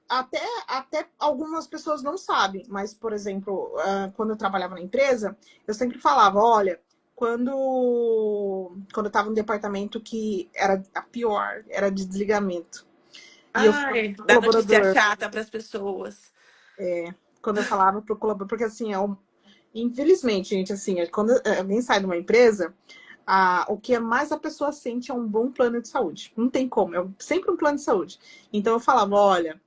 Até algumas pessoas não sabem, mas, por exemplo, quando eu trabalhava na empresa, eu sempre falava: olha, quando eu estava no departamento que era a pior, era de desligamento. E eu falava Ai, pro dá notícia colaborador, chata para as pessoas. quando eu falava pro colaborador, porque assim, infelizmente, gente, assim, quando alguém sai de uma empresa, o que mais a pessoa sente é um bom plano de saúde. Não tem como, é sempre um plano de saúde. Então eu falava, olha,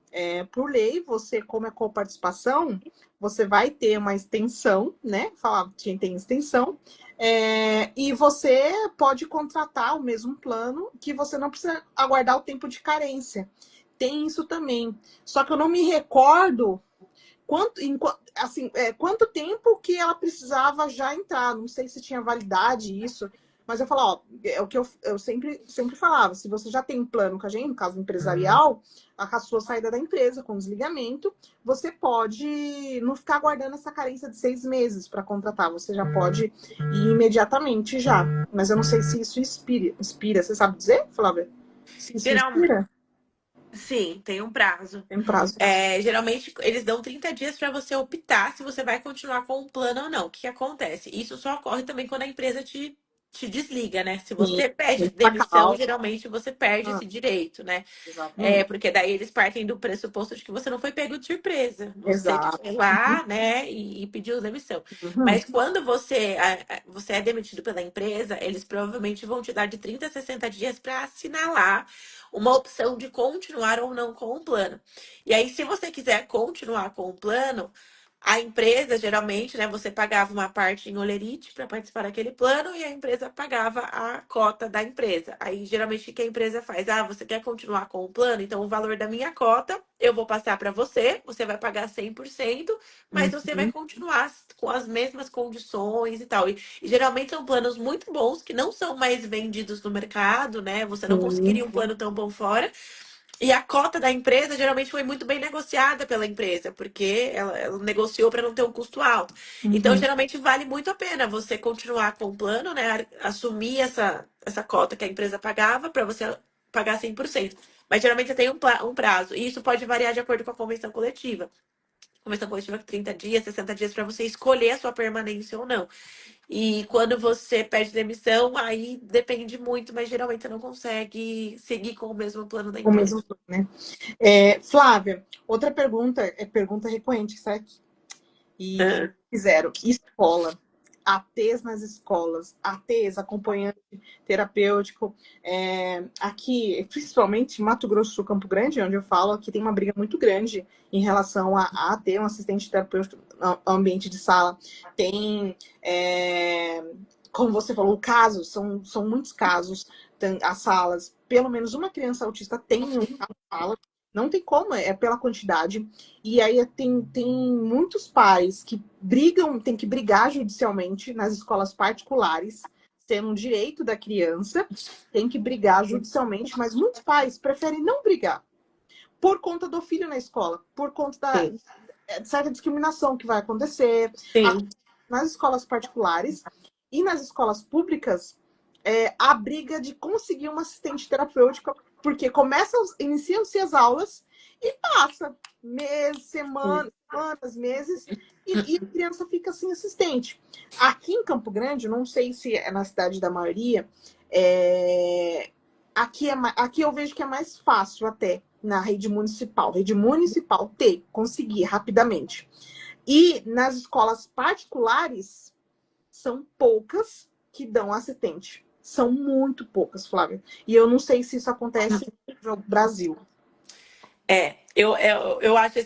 por lei, você, como é coparticipação, você vai ter uma extensão, né? Falava, tem extensão, e você pode contratar o mesmo plano que você não precisa aguardar o tempo de carência. Tem isso também. Só que eu não me recordo quanto tempo que ela precisava já entrar. Não sei se tinha validade isso, mas eu falo, ó, é o que eu sempre falava, se você já tem um plano com a gente, no caso empresarial, a sua saída da empresa com desligamento, você pode não ficar aguardando essa carência de 6 meses para contratar, você já pode ir imediatamente já. Mas eu não sei se isso inspira. Você sabe dizer, Flávia? Se isso Geralmente, inspira? sim, tem um prazo. Tem prazo. Geralmente, eles dão 30 dias para você optar se você vai continuar com o plano ou não. O que que acontece? Isso só ocorre também quando a empresa te te desliga, né? Se Sim, você pede tem que tacar demissão, geralmente você perde alta. esse direito, né? É, Exatamente. porque daí eles partem do pressuposto de que você não foi pego de surpresa. Você que Exato. foi lá, né, e pediu demissão. Uhum. Mas quando você é demitido pela empresa, eles provavelmente vão te dar de 30 a 60 dias para assinalar uma opção de continuar ou não com o plano. E aí, se você quiser continuar com o plano, a empresa, geralmente, né, você pagava uma parte em holerite para participar daquele plano e a empresa pagava a cota da empresa. Aí, geralmente, o que a empresa faz? Ah, você quer continuar com o plano? Então, o valor da minha cota eu vou passar para você, você vai pagar 100%, mas você vai Uhum. continuar com as mesmas condições e tal. E geralmente são planos muito bons que não são mais vendidos no mercado, né? Você não Sim. conseguiria um plano tão bom fora. E a cota da empresa geralmente foi muito bem negociada pela empresa, porque ela negociou para não ter um custo alto. Então, Uhum. geralmente vale muito a pena você continuar com o plano, né? Assumir essa cota que a empresa pagava para você pagar 100%. Mas geralmente você tem um prazo. E isso pode variar de acordo com a convenção coletiva. Convenção coletiva 30 dias, 60 dias para você escolher a sua permanência ou não. E quando você pede demissão, aí depende muito, mas geralmente você não consegue seguir com o mesmo plano da O empresa. mesmo, né? Flávia, outra pergunta, é pergunta recorrente, certo? E Ah, fizeram escola, ATs nas escolas, ATs, acompanhante terapêutico. Aqui, principalmente em Mato Grosso do Sul, Campo Grande, onde eu falo, aqui tem uma briga muito grande em relação a AT, um assistente terapêutico no ambiente de sala. Tem, como você falou, casos, são muitos casos, tem as salas, pelo menos uma criança autista tem uma sala, não tem como, é pela quantidade. E aí tem muitos pais que brigam, tem que brigar judicialmente nas escolas particulares, sendo um direito da criança, tem que brigar judicialmente, mas muitos pais preferem não brigar por conta do filho na escola, por conta sim, de certa discriminação que vai acontecer. Aqui, sim, nas escolas particulares e nas escolas públicas, a briga de conseguir uma assistente terapêutica, porque iniciam-se as aulas e passa meses, sim. semanas, meses, e a criança fica sem assistente. Aqui em Campo Grande, não sei se é na cidade da maioria, aqui eu vejo que é mais fácil até na rede municipal. Rede municipal conseguir rapidamente. E nas escolas particulares, são poucas que dão assistente. São muito poucas, Flávia. E eu não sei se isso acontece no Brasil. Eu acho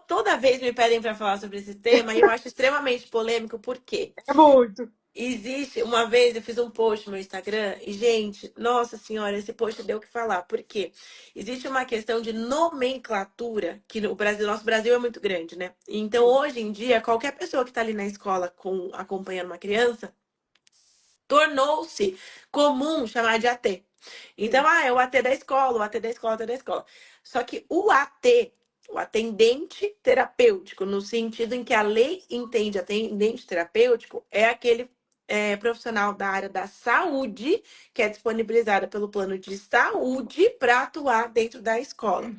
toda vez me pedem para falar sobre esse tema e eu acho extremamente polêmico, porque É muito. existe, uma vez eu fiz um post no meu Instagram e, gente, nossa senhora, esse post deu o que falar. Por quê? Existe uma questão de nomenclatura que no Brasil, nosso Brasil é muito grande, né? Então, Sim. hoje em dia, qualquer pessoa que está ali na escola acompanhando uma criança, tornou-se comum chamar de AT. Então, Sim. é o AT da escola, o AT da escola, o AT da escola. Só que o AT, o atendente terapêutico, no sentido em que a lei entende atendente terapêutico, é aquele profissional da área da saúde que é disponibilizada pelo plano de saúde para atuar dentro da escola.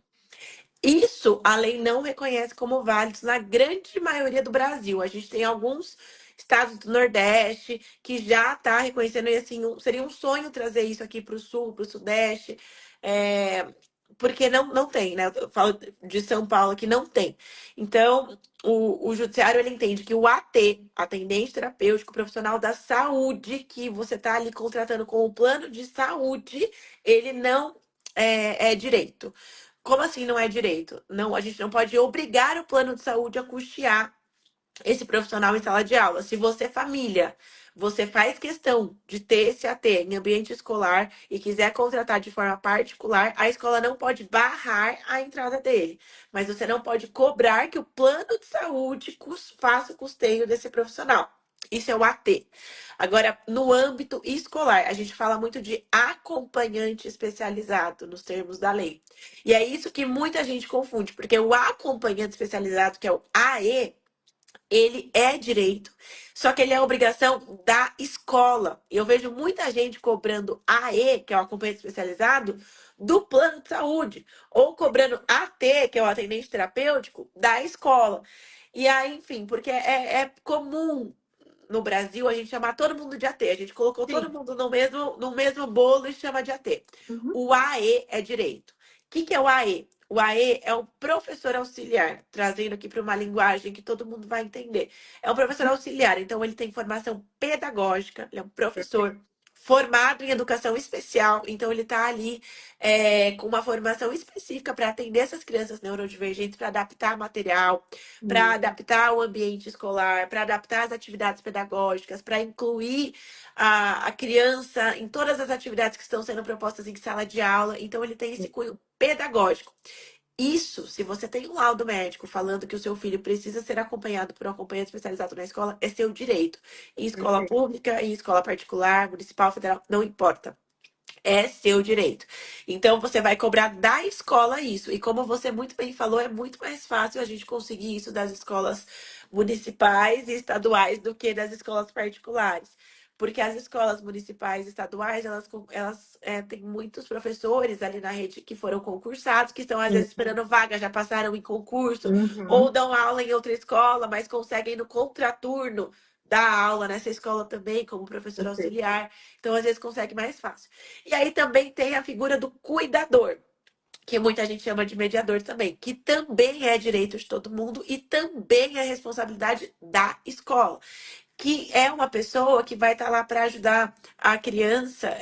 Isso a lei não reconhece como válidos na grande maioria do Brasil. A gente tem alguns estados do Nordeste que já está reconhecendo, e assim, seria um sonho trazer isso aqui para o Sul, para o Sudeste, porque não tem, né? Eu falo de São Paulo que não tem. Então, o judiciário ele entende que o AT, atendente terapêutico profissional da saúde, que você está ali contratando com o plano de saúde, ele não é direito. Como assim não é direito? Não, a gente não pode obrigar o plano de saúde a custear esse profissional em sala de aula. Se você, família, você faz questão de ter esse AT em ambiente escolar e quiser contratar de forma particular, a escola não pode barrar a entrada dele. Mas você não pode cobrar que o plano de saúde faça o custeio desse profissional. Isso é o AT. Agora, no âmbito escolar, a gente fala muito de acompanhante especializado nos termos da lei. E é isso que muita gente confunde, porque o acompanhante especializado, que é o AE, ele é direito, só que ele é obrigação da escola. Eu vejo muita gente cobrando AE, que é o acompanhante especializado, do plano de saúde, ou cobrando AT, que é o atendente terapêutico, da escola. E aí, enfim, porque é comum no Brasil a gente chama todo mundo de AT. A gente colocou todo Sim. mundo no mesmo bolo e chama de AT. Uhum. O AE é direito. O que é o AE? O AE é o professor auxiliar, trazendo aqui para uma linguagem que todo mundo vai entender. É um professor auxiliar, então ele tem formação pedagógica, ele é um professor Perfeito. formado em educação especial, então ele está ali com uma formação específica para atender essas crianças neurodivergentes, para adaptar material, para Isso. adaptar o ambiente escolar, para adaptar as atividades pedagógicas, para incluir a criança em todas as atividades que estão sendo propostas em sala de aula. Então, ele tem esse cunho pedagógico. Isso, se você tem um laudo médico falando que o seu filho precisa ser acompanhado por um acompanhante especializado na escola, é seu direito. Em escola Perfeito. pública, em escola particular, municipal, federal, não importa. É seu direito. Então, você vai cobrar da escola isso. E como você muito bem falou, é muito mais fácil a gente conseguir isso das escolas municipais e estaduais do que das escolas particulares. Porque as escolas municipais e estaduais, elas têm muitos professores ali na rede que foram concursados, que estão às vezes esperando vaga, já passaram em concurso, ou Uhum. dão aula em outra escola, mas conseguem no contraturno dar aula nessa escola também, como professor Perfeito. auxiliar. Então, às vezes, consegue mais fácil. E aí também tem a figura do cuidador, que muita gente chama de mediador também, que também é direito de todo mundo e também é responsabilidade da escola, que é uma pessoa que vai estar lá para ajudar a criança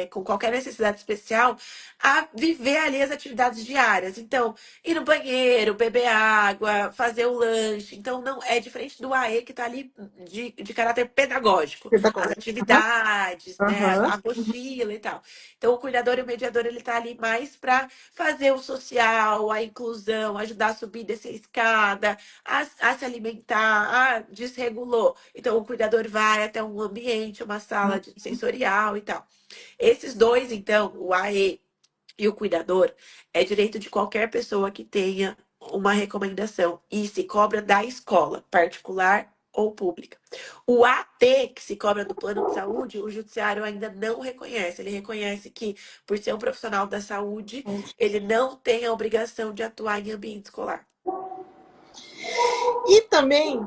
com qualquer necessidade especial a viver ali as atividades diárias. Então, ir no banheiro, beber água, fazer o lanche. Então, não é diferente do AE que está ali de caráter pedagógico. As Pedagógico. atividades, né, Aham. a apostila e tal. Então, o cuidador e o mediador, ele está ali mais para fazer o social, a inclusão, ajudar a subir e descer a escada, a se alimentar, desregulou. Então, o cuidador vai até um ambiente, uma sala sensorial e tal. Esses dois, então, o AE e o cuidador, é direito de qualquer pessoa que tenha uma recomendação e se cobra da escola, particular ou pública. O AT, que se cobra do plano de saúde, o judiciário ainda não reconhece. Ele reconhece que, por ser um profissional da saúde, ele não tem a obrigação de atuar em ambiente escolar. E também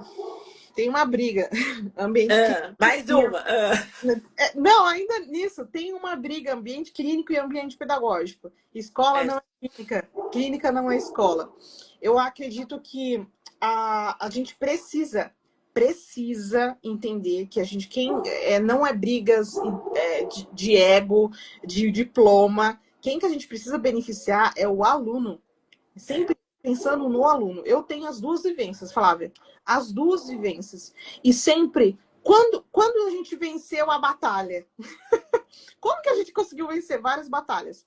tem uma briga. Ambiente clínico Mais uma. não, ainda nisso, tem uma briga ambiente clínico e ambiente pedagógico. Escola É, não é clínica, clínica não é escola. Eu acredito que a gente precisa entender que a gente não é brigas de ego, de diploma. Quem que a gente precisa beneficiar é o aluno. é, Sempre pensando no aluno. Eu tenho as duas vivências, Flávia. As duas vivências. E sempre, quando a gente venceu a batalha, como que a gente conseguiu vencer várias batalhas?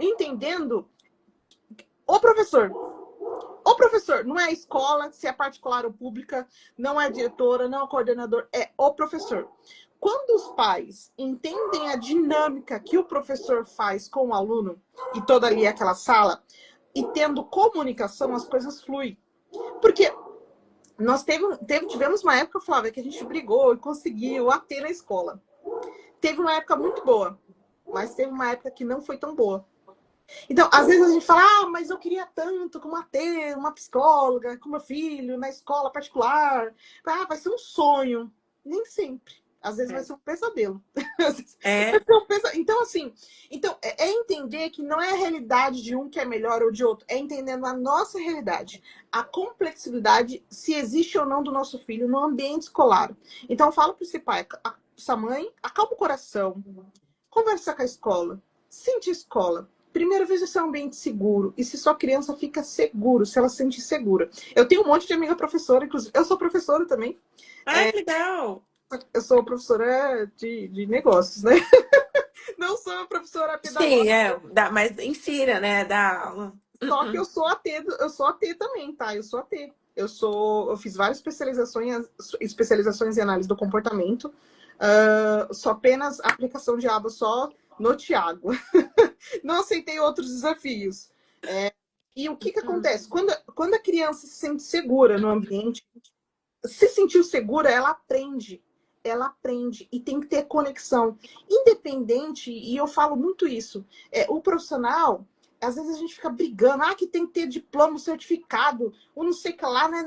Entendendo o professor. O professor, não é a escola, se é particular ou pública, não é a diretora, não é o coordenador, é o professor. Quando os pais entendem a dinâmica que o professor faz com o aluno, e toda ali aquela sala, e tendo comunicação, as coisas fluem. Porque nós tivemos uma época, Flávia, que a gente brigou e conseguiu AT na escola. Teve uma época muito boa, mas teve uma época que não foi tão boa. Então, às vezes a gente fala, mas eu queria tanto como AT, uma psicóloga, com meu filho, na escola particular. Vai ser um sonho. Nem sempre. Às vezes vai ser um pesadelo. é, Então, assim, é entender que não é a realidade de um que é melhor ou de outro, é entendendo a nossa realidade, a complexidade, se existe ou não do nosso filho no ambiente escolar. Então, eu falo para esse pai, essa mãe, acalma o coração, conversa com a escola, sente a escola. Primeiro, veja se é um ambiente seguro e se sua criança fica seguro, se ela se sente segura. Eu tenho um monte de amiga professora, inclusive, eu sou professora também. que legal. Eu sou professora de negócios, né? Não sou professora Sim, pedagógica, mas ensina, né? Dá aula. só que eu sou AT também, tá? Eu sou AT. Eu fiz várias especializações em análise do comportamento. Só apenas aplicação de aba só no Tiago. Não aceitei outros desafios. E o que acontece? Quando a criança se sente segura no ambiente, se sentiu segura, ela aprende. Ela aprende e tem que ter conexão. Independente, e eu falo muito isso, o profissional, às vezes a gente fica brigando, que tem que ter diploma, certificado, ou não sei o que lá, né,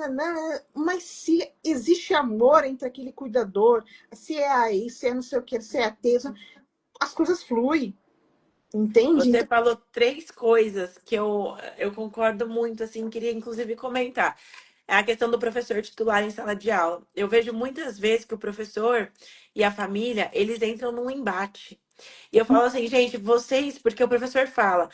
mas se existe amor entre aquele cuidador, se é aí, se é não sei o que, se é a TESA, as coisas fluem, entende? Você Então, falou três coisas que eu concordo muito, assim, queria inclusive comentar. É a questão do professor titular em sala de aula. Eu vejo muitas vezes que o professor e a família, eles entram num embate. E eu falo assim, gente, vocês, porque o professor fala,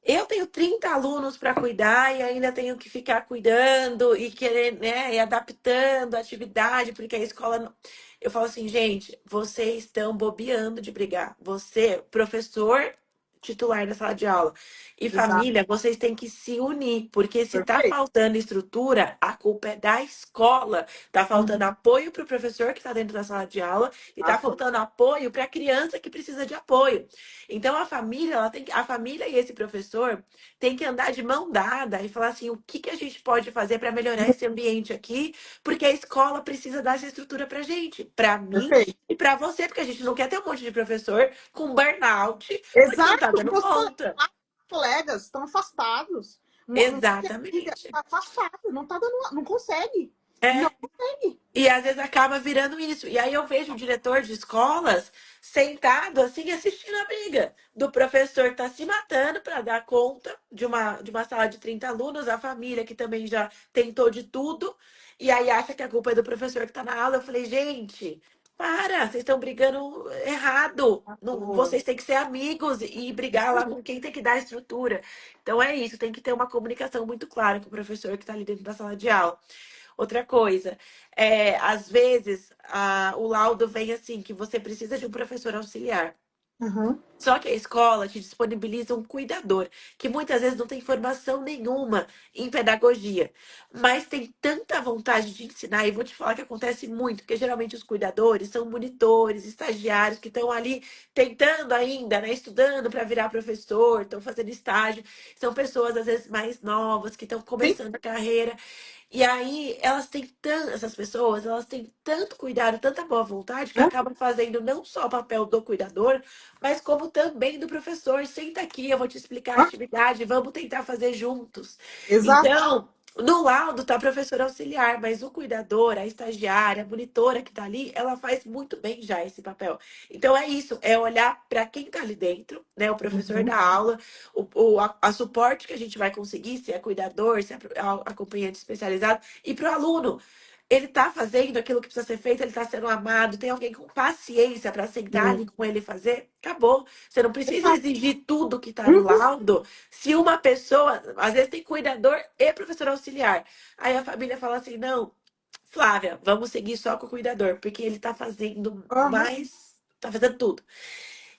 eu tenho 30 alunos para cuidar e ainda tenho que ficar cuidando e querer, né, e adaptando a atividade, porque a escola. Eu falo assim, gente, vocês estão bobeando de brigar. Você, professor titular da sala de aula e exato, família, vocês têm que se unir, porque se tá perfeito. faltando estrutura, a culpa é da escola. Tá Uhum, faltando apoio para o professor que está dentro da sala de aula e tá exato, faltando apoio para a criança que precisa de apoio. Então a família, a família e esse professor têm que andar de mão dada e falar assim, o que que a gente pode fazer para melhorar esse ambiente aqui, porque a escola precisa dar essa estrutura pra gente, para mim perfeito. e para você, porque a gente não quer ter um monte de professor com burnout, porque não tá Exato, dando meus conta. colegas estão afastados. Um monte de amiga Exatamente. está afastado, não tá dando, não consegue. Não É. consegue. E às vezes acaba virando isso. E aí eu vejo o diretor de escolas sentado assim assistindo a briga do professor que tá se matando para dar conta de uma sala de 30 alunos, a família que também já tentou de tudo, e aí acha que a culpa é do professor que tá na aula. Eu falei, gente, para, vocês estão brigando errado. Não, vocês têm que ser amigos e brigar lá com quem tem que dar a estrutura. Então é isso, tem que ter uma comunicação muito clara com o professor que está ali dentro da sala de aula. Outra coisa, às vezes o laudo vem assim, que você precisa de um professor auxiliar. Uhum. Só que a escola te disponibiliza um cuidador, que muitas vezes não tem formação nenhuma em pedagogia, mas tem tanta vontade de ensinar, e vou te falar que acontece muito, porque geralmente os cuidadores são monitores, estagiários que estão ali tentando ainda, né, estudando para virar professor, estão fazendo estágio, são pessoas às vezes mais novas que estão Sim. começando a carreira. E aí, elas têm tanto, essas pessoas, elas têm tanto cuidado, tanta boa vontade, que Né? acabam fazendo não só o papel do cuidador, mas como também do professor. Senta aqui, eu vou te explicar a Hã? atividade, vamos tentar fazer juntos. Exato. Então, no laudo tá professor auxiliar, mas o cuidador, a estagiária, a monitora que tá ali, ela faz muito bem já esse papel. Então é isso, é olhar para quem tá ali dentro, né? O professor Uhum. da aula, a suporte que a gente vai conseguir, se é cuidador, se é acompanhante especializado, e para o aluno. Ele está fazendo aquilo que precisa ser feito, ele está sendo amado, tem alguém com paciência para sentar Sim. ali com ele e fazer, acabou. Você não precisa Exato. exigir tudo que está no Uhum. laudo. Se uma pessoa, às vezes tem cuidador e professor auxiliar. Aí a família fala assim: não, Flávia, vamos seguir só com o cuidador, porque ele está fazendo Uhum. mais, está fazendo tudo.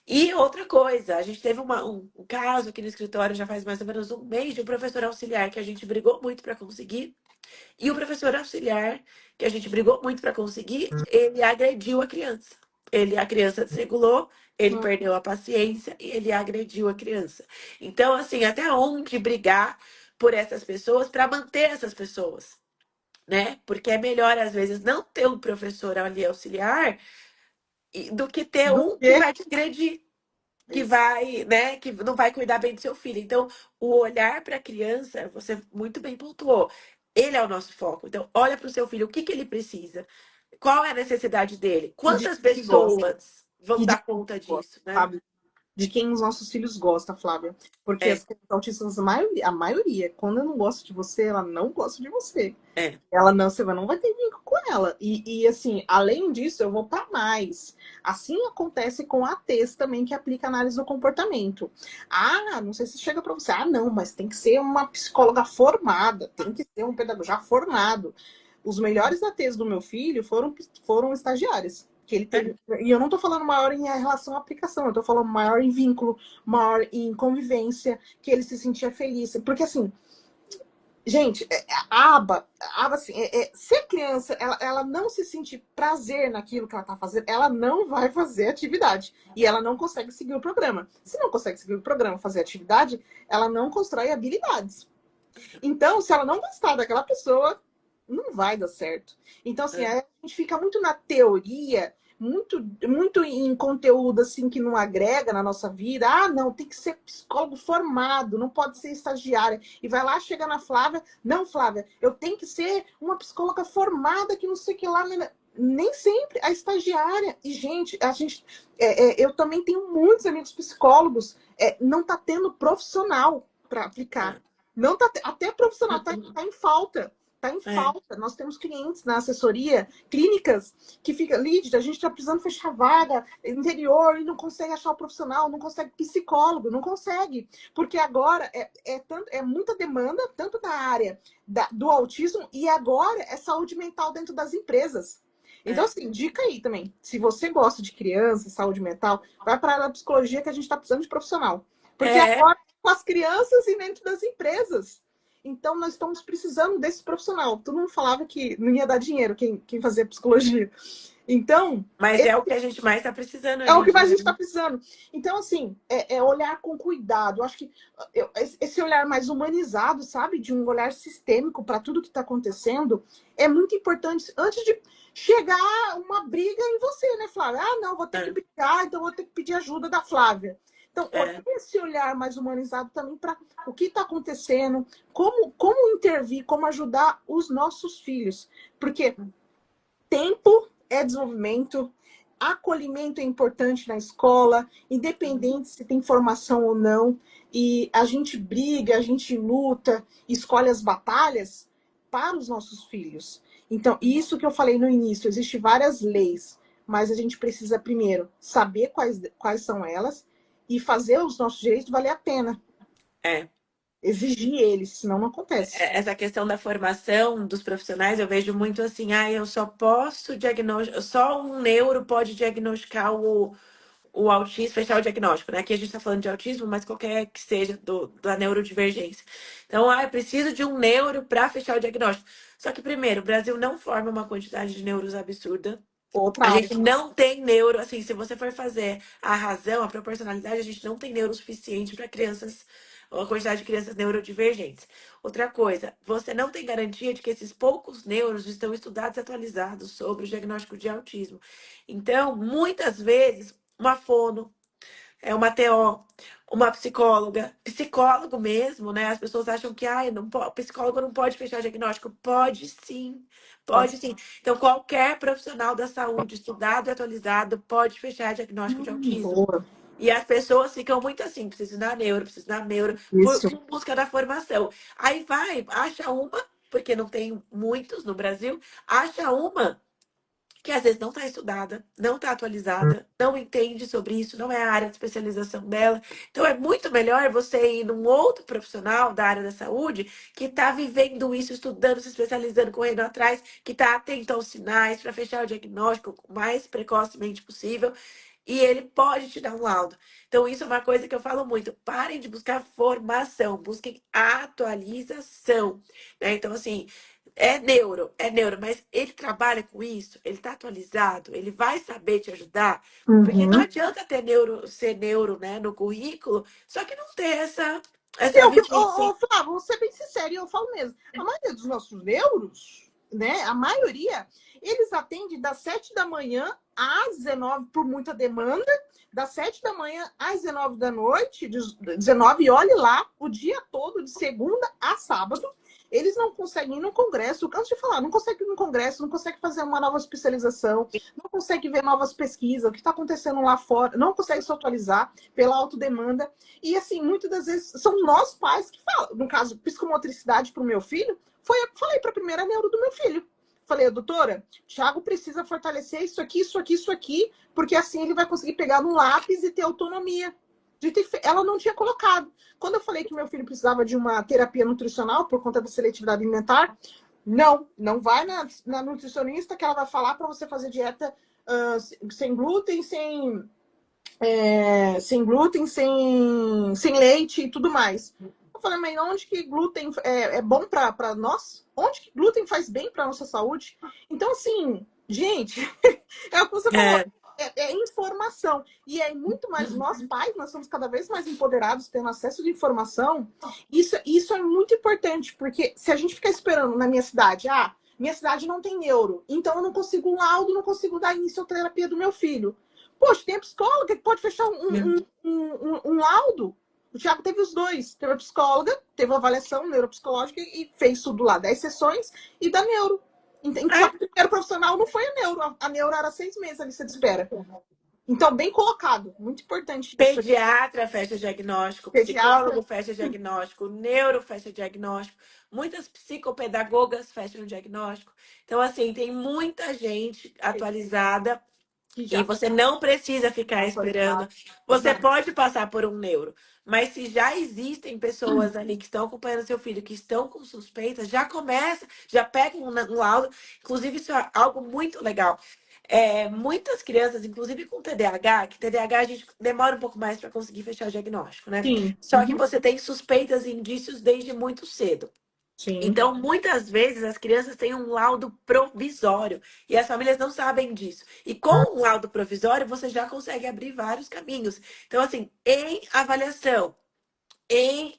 E outra coisa, a gente teve um caso aqui no escritório já faz mais ou menos um mês de um professor auxiliar que a gente brigou muito para conseguir. E o professor auxiliar, que a gente brigou muito para conseguir, ele agrediu a criança. A criança desregulou, ele perdeu a paciência e ele agrediu a criança. Então, assim, até onde brigar por essas pessoas para manter essas pessoas, né? Porque é melhor, às vezes, não ter um professor ali auxiliar do que ter Do um que que? vai te agredir, que vai, né, que não vai cuidar bem do seu filho. Então, o olhar para a criança, você muito bem pontuou. Ele é o nosso foco. Então, olha para o seu filho, o que que ele precisa? Qual é a necessidade dele? E de Quantas quem que gosta. pessoas vão E de dar quem conta que gosta, disso, né? sabe? De quem os nossos filhos gostam, Flávia. Porque as É, crianças autistas, a maioria, quando eu não gosto de você, ela não gosta de você. é. Ela não, você não vai ter vínculo com ela. E assim, além disso, eu vou para mais. Assim acontece com a TES também, que aplica análise do comportamento. Não sei se chega para você. Não, mas tem que ser uma psicóloga formada, tem que ser um pedagogo já formado. Os melhores da TES do meu filho foram estagiários. Que ele teve, e eu não estou falando maior em relação à aplicação, eu estou falando maior em vínculo, maior em convivência, que ele se sentia feliz. Porque assim, gente, a aba assim, se a criança ela não se sentir prazer naquilo que ela está fazendo, ela não vai fazer atividade. E ela não consegue seguir o programa. Se não consegue seguir o programa, fazer atividade, ela não constrói habilidades. Então, se ela não gostar daquela pessoa, não vai dar certo. Então, assim, É. a gente fica muito na teoria, muito em conteúdo assim que não agrega na nossa vida. Ah, não, tem que ser psicólogo formado, não pode ser estagiária. E vai lá, chega na Flávia, não, Flávia, eu tenho que ser uma psicóloga formada que não sei o que lá. Nem sempre a estagiária. E, gente, eu também tenho muitos amigos psicólogos, não está tendo profissional para aplicar. É. Não tá, até profissional tá em falta. Tá em É. falta. Nós temos clientes na assessoria, clínicas, que fica, Lídia, a gente está precisando fechar vaga interior e não consegue achar o profissional, não consegue psicólogo, não consegue. Porque agora é muita demanda, tanto na área do autismo, e agora é saúde mental dentro das empresas. Então, É. assim, dica aí também. Se você gosta de criança, saúde mental, vai para a área da psicologia que a gente está precisando de profissional. Porque É, agora com as crianças e dentro das empresas. Então, nós estamos precisando desse profissional. Todo mundo falava que não ia dar dinheiro quem fazia psicologia. Então, mas é o que a gente mais está precisando é o que hoje em a dia. gente está precisando. Então, assim, olhar com cuidado. Eu acho que esse olhar mais humanizado, sabe? De um olhar sistêmico para tudo que está acontecendo, é muito importante. Antes de chegar uma briga em você, né, Flávia? Ah, não, vou ter que É. brigar, então vou ter que pedir ajuda da Flávia. Então, É. esse olhar mais humanizado também para o que está acontecendo, como intervir, como ajudar os nossos filhos. Porque tempo é desenvolvimento, acolhimento é importante na escola, independente se tem formação ou não, e a gente briga, a gente luta, escolhe as batalhas para os nossos filhos. Então, isso que eu falei no início, existem várias leis, mas a gente precisa primeiro saber quais são elas e fazer os nossos direitos valer a pena. É. Exigir eles, senão não acontece. Essa questão da formação dos profissionais, eu vejo muito assim, ah, eu só posso diagnosticar, só um neuro pode diagnosticar o autismo, fechar o diagnóstico, né? Aqui a gente está falando de autismo, mas qualquer que seja da neurodivergência. Então, eu preciso de um neuro para fechar o diagnóstico. Só que, primeiro, o Brasil não forma uma quantidade de neuros absurda. Outra A área. gente não tem neuro, assim, se você for fazer a razão, a proporcionalidade, a gente não tem neuro suficiente para crianças, a quantidade de crianças neurodivergentes. Outra coisa, você não tem garantia de que esses poucos neuros estão estudados e atualizados sobre o diagnóstico de autismo. Então, muitas vezes, uma fono, uma TO, uma psicóloga, psicólogo mesmo, né? As pessoas acham que não pode, psicólogo não pode fechar diagnóstico. Pode sim, Pode pode sim. Então, qualquer profissional da saúde, estudado e atualizado, pode fechar diagnóstico de ser. autismo. Boa. E as pessoas ficam muito assim, preciso da neuro, Isso. por busca da formação. Aí vai, acha uma, porque não tem muitos no Brasil, acha uma que às vezes não está estudada, não está atualizada, não entende sobre isso, não é a área de especialização dela. Então é muito melhor você ir num outro profissional da área da saúde que está vivendo isso, estudando, se especializando, correndo atrás, que está atento aos sinais para fechar o diagnóstico o mais precocemente possível. E ele pode te dar um laudo. Então, isso é uma coisa que eu falo muito. Parem de buscar formação, busquem atualização. Né? Então, assim, é neuro, mas ele trabalha com isso, ele está atualizado, ele vai saber te ajudar, porque não Uhum. adianta ter ser neuro, né, no currículo, só que não ter E essa eu, vivência. Flávio, vou ser bem sincero, e eu falo mesmo. A maioria dos nossos neuros, né? A maioria, eles atendem das 7 da manhã às 19, por muita demanda, das 7 da manhã às 19 da noite, 19, e olhe lá, o dia todo, de segunda a sábado. Eles não conseguem ir no congresso, eu canso de falar, não conseguem ir no congresso, não conseguem fazer uma nova especialização, não conseguem ver novas pesquisas, o que está acontecendo lá fora, não conseguem se atualizar pela autodemanda. E, assim, muitas das vezes são nós pais que falam. No caso, psicomotricidade para o meu filho, falei para a primeira neuro do meu filho. Falei, doutora, Thiago precisa fortalecer isso aqui, isso aqui, isso aqui, porque assim ele vai conseguir pegar no lápis e ter autonomia. Ela não tinha colocado. Quando eu falei que meu filho precisava de uma terapia nutricional por conta da seletividade alimentar, não vai na nutricionista que ela vai falar para você fazer dieta sem glúten, sem glúten, sem leite e tudo mais. Eu falei, mas onde que glúten é bom para nós? Onde que glúten faz bem para nossa saúde? Então, assim, gente, é o que você falou. É, É informação. E é muito mais, nós pais, nós somos cada vez mais empoderados, tendo acesso de informação. Isso é muito importante, porque se a gente ficar esperando na minha cidade, minha cidade não tem neuro, então eu não consigo um laudo, não consigo dar início à terapia do meu filho. Poxa, tem a psicóloga que pode fechar um laudo. O Thiago teve os dois. Teve a psicóloga, teve a avaliação neuropsicológica e fez tudo lá, 10 sessões, e da neuro. Só que o primeiro profissional não foi a neuro. A neuro era 6 meses a lista de espera. Então, bem colocado. Muito importante isso. Pediatra fecha diagnóstico, Pediatra. psicólogo fecha diagnóstico, neuro fecha diagnóstico, muitas psicopedagogas fecham diagnóstico. Então, assim, tem muita gente atualizada Que e já você não precisa ficar esperando. atualizado. Você Exato. pode passar por um neuro, mas se já existem pessoas ali que estão acompanhando seu filho, que estão com suspeitas, já começa, já pega um laudo. Inclusive, isso é algo muito legal. Muitas crianças, inclusive com TDAH, que TDAH a gente demora um pouco mais para conseguir fechar o diagnóstico, né? Sim. Só que você tem suspeitas e indícios desde muito cedo. Sim. Então, muitas vezes, as crianças têm um laudo provisório e as famílias não sabem disso. E com um laudo provisório, você já consegue abrir vários caminhos. Então, assim, em avaliação, em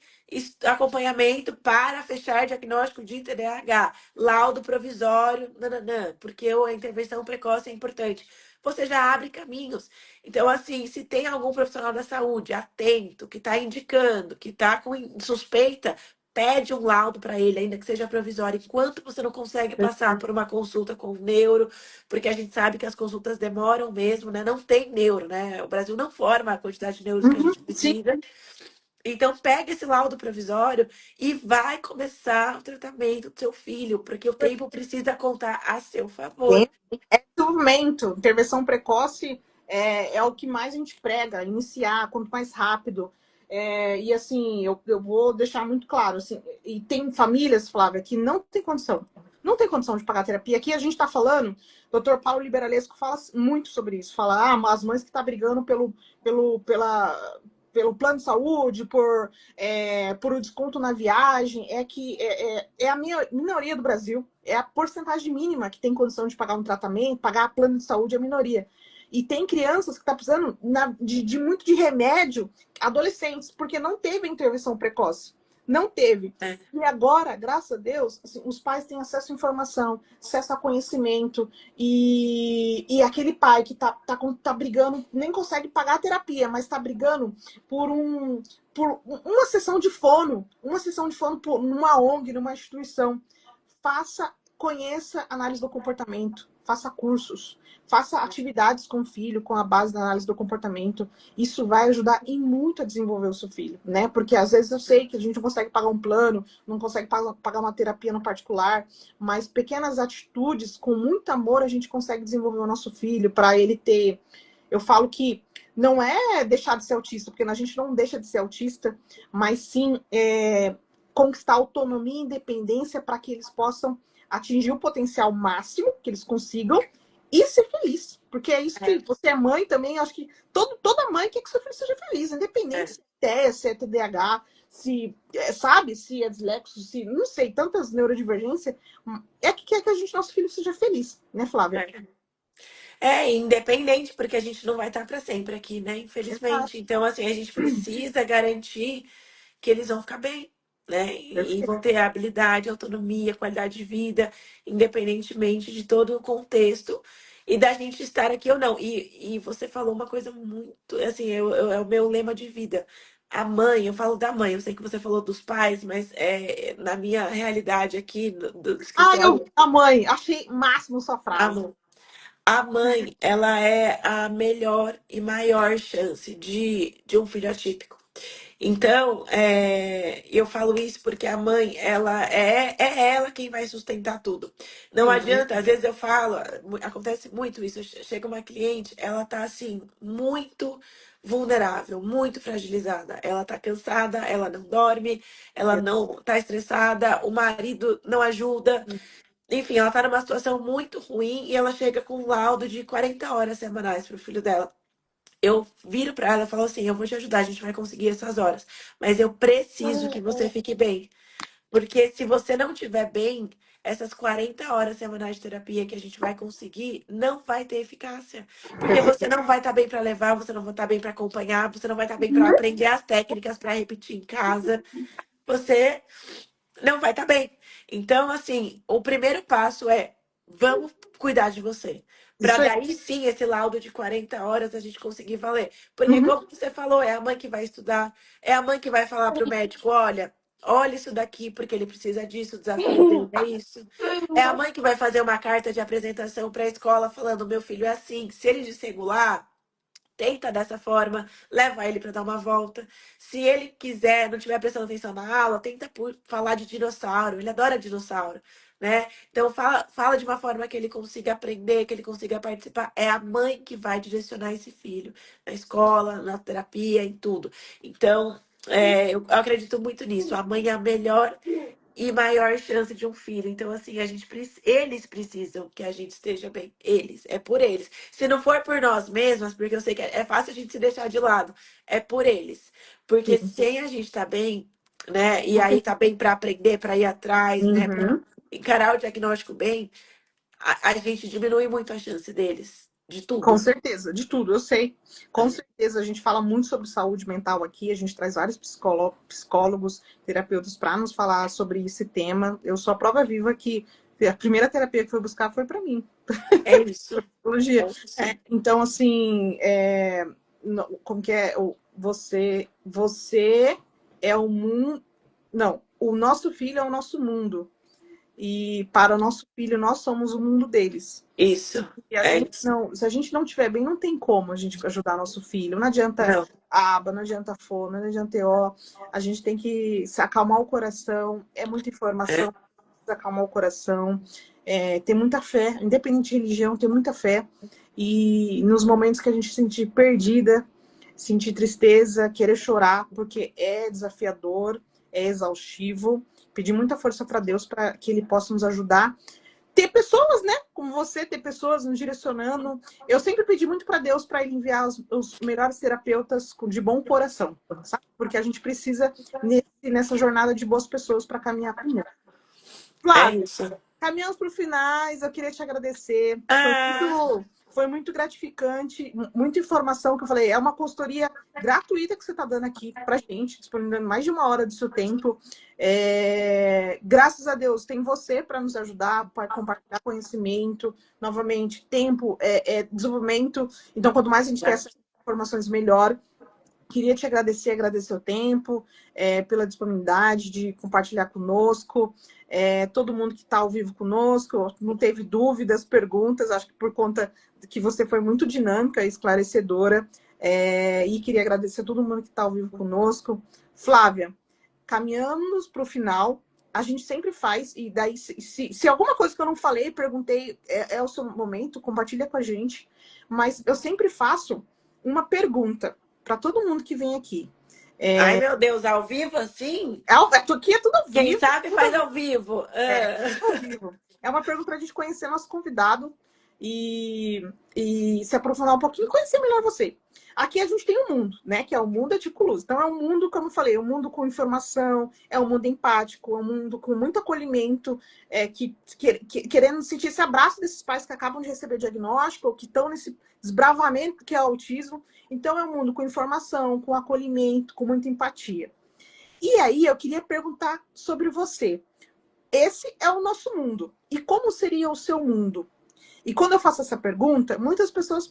acompanhamento para fechar diagnóstico de TDAH, laudo provisório, nananã, porque a intervenção precoce é importante. Você já abre caminhos. Então, assim, se tem algum profissional da saúde atento, que está indicando, que está com suspeita, pede um laudo para ele, ainda que seja provisório, enquanto você não consegue passar por uma consulta com o neuro, porque a gente sabe que as consultas demoram mesmo, né? Não tem neuro, né? O Brasil não forma a quantidade de neuros que a gente Sim. precisa. Então, pega esse laudo provisório e vai começar o tratamento do seu filho, porque o tempo precisa contar a seu favor. É desenvolvimento. Intervenção precoce é o que mais a gente prega, iniciar, quanto mais rápido. E assim, eu vou deixar muito claro, assim, e tem famílias, Flávia, que não tem condição. Não tem condição de pagar terapia. Aqui a gente está falando, o Dr. Paulo Liberalesco fala muito sobre isso. Fala, as mães que estão brigando pelo plano de saúde, por o desconto na viagem, é a minoria do Brasil, é a porcentagem mínima que tem condição de pagar um tratamento, pagar plano de saúde, é a minoria. E tem crianças que estão precisando muito de remédio, adolescentes, porque não teve intervenção precoce. Não teve. É. E agora, graças a Deus, assim, os pais têm acesso à informação, acesso a conhecimento, e aquele pai que tá brigando, nem consegue pagar a terapia, mas está brigando por uma sessão de fono, numa ONG, numa instituição. Conheça análise do comportamento, faça cursos, faça atividades com o filho, com a base da análise do comportamento. Isso vai ajudar e muito a desenvolver o seu filho, né? Porque às vezes eu sei que a gente não consegue pagar um plano, não consegue pagar uma terapia no particular, mas pequenas atitudes, com muito amor, a gente consegue desenvolver o nosso filho para ele ter. Eu falo que não é deixar de ser autista, porque a gente não deixa de ser autista, mas sim conquistar autonomia e independência para que eles possam atingir o potencial máximo que eles consigam e ser feliz. Porque é isso que você é mãe também, acho que toda mãe quer que seu filho seja feliz, independente se é TDAH, se é dislexo, se não sei, tantas neurodivergências, é que quer que nosso filho seja feliz, né, Flávia? Independente, porque a gente não vai estar para sempre aqui, né? Infelizmente. Então, assim, a gente precisa garantir que eles vão ficar bem, né? E Perfeito. vão ter habilidade, autonomia, qualidade de vida, independentemente de todo o contexto e da gente estar aqui ou não. E você falou uma coisa muito, assim, é o meu lema de vida. A mãe, eu falo da mãe, eu sei que você falou dos pais, mas na minha realidade aqui do Eu vi escritório, a mãe, achei máximo sua frase. amor. A mãe, ela é a melhor e maior chance de um filho atípico. Então, eu falo isso porque a mãe, é ela quem vai sustentar tudo. Não Sim. adianta, às vezes eu falo, acontece muito isso, chega uma cliente, ela tá assim, muito vulnerável, muito fragilizada. Ela tá cansada, ela não dorme, ela não tá estressada, o marido não ajuda. Enfim, ela tá numa situação muito ruim e ela chega com um laudo de 40 horas semanais pro filho dela. Eu viro pra ela e falo assim: eu vou te ajudar, a gente vai conseguir essas horas, mas eu preciso que você fique bem. Porque se você não estiver bem, essas 40 horas semanais de terapia que a gente vai conseguir não vai ter eficácia. Porque você não vai estar bem para levar, você não vai estar bem para acompanhar, você não vai estar bem para aprender as técnicas para repetir em casa. Você não vai estar bem. Então, assim, o primeiro passo é vamos cuidar de você. Para Isso aí. daí sim esse laudo de 40 horas a gente conseguir valer. Porque, Uhum. como você falou, é a mãe que vai estudar, é a mãe que vai falar para o médico: olha, olha isso daqui, porque ele precisa disso, o desafio dele é isso. É a mãe que vai fazer uma carta de apresentação para a escola falando: meu filho é assim, se ele desregular. Tenta dessa forma, leva ele para dar uma volta. Se ele quiser, não estiver prestando atenção na aula, tenta falar de dinossauro. Ele adora dinossauro, né? Então fala de uma forma que ele consiga aprender, que ele consiga participar. É a mãe que vai direcionar esse filho na escola, na terapia, em tudo. Então, eu acredito muito nisso. A mãe é a melhor e maior chance de um filho. Então, assim, eles precisam que a gente esteja bem. Eles, é por eles. Se não for por nós mesmas, porque eu sei que é fácil a gente se deixar de lado, é por eles. Porque Sim. sem a gente tá bem, né? E Não aí tem- tá bem para aprender, para ir atrás, né? Para Uhum. encarar o diagnóstico bem, a gente diminui muito a chance deles de Com tudo. certeza, de tudo, eu sei. Com certeza, a gente fala muito sobre saúde mental aqui, a gente traz vários psicólogos, terapeutas para nos falar sobre esse tema. Eu sou a prova viva que a primeira terapia que foi buscar foi para mim, É isso. psicologia. É isso. Então, assim, como que é? Você é o mundo. Não, o nosso filho é o nosso mundo. E para o nosso filho, nós somos o mundo deles. Isso. E a É gente isso. não, se a gente não tiver bem, não tem como a gente ajudar nosso filho. Não adianta Não. aba, não adianta fome, não adianta ó. A gente tem que se acalmar o coração. É muita É, informação, precisa acalmar o coração. Ter muita fé, independente de religião, ter muita fé. E nos momentos que a gente se sentir perdida, sentir tristeza, querer chorar, porque é desafiador, é exaustivo. Pedir muita força para Deus para que Ele possa nos ajudar ter pessoas, né, como você, ter pessoas nos direcionando. Eu sempre pedi muito para Deus para ele enviar os melhores terapeutas de bom coração, sabe? Porque a gente precisa nessa jornada de boas pessoas para caminhar com ele. é Flávia, isso. caminhamos para o finais. Eu queria te agradecer. Ah, Foi muito gratificante, muita informação que eu falei. É uma consultoria gratuita que você está dando aqui para gente, disponibilizando mais de uma hora do seu tempo. Graças a Deus, tem você para nos ajudar, para compartilhar conhecimento. Novamente, tempo é desenvolvimento. Então, quanto mais a gente tem essas informações, melhor. Queria te agradecer, agradecer o tempo, pela disponibilidade de compartilhar conosco, todo mundo que está ao vivo conosco, não teve dúvidas, perguntas, acho que por conta que você foi muito dinâmica e esclarecedora, e queria agradecer a todo mundo que está ao vivo conosco. Flávia, caminhamos para o final, a gente sempre faz, e daí, se alguma coisa que eu não falei, perguntei, é o seu momento, compartilha com a gente, mas eu sempre faço uma pergunta para todo mundo que vem aqui. ai, meu Deus, ao vivo assim? Aqui é tudo ao Quem vivo, sabe tudo faz ao vivo. ao vivo. É uma pergunta para a gente conhecer nosso convidado e, e se aprofundar um pouquinho, conhecer melhor você. Aqui a gente tem um mundo, né? Que é o mundo eticuloso. Então, é um mundo, como eu falei, um mundo com informação, é um mundo empático, é um mundo com muito acolhimento, querendo sentir esse abraço desses pais que acabam de receber diagnóstico, ou que estão nesse desbravamento que é o autismo. Então, é um mundo com informação, com acolhimento, com muita empatia. E aí, eu queria perguntar sobre você. Esse é o nosso mundo. E como seria o seu mundo? E quando eu faço essa pergunta, muitas pessoas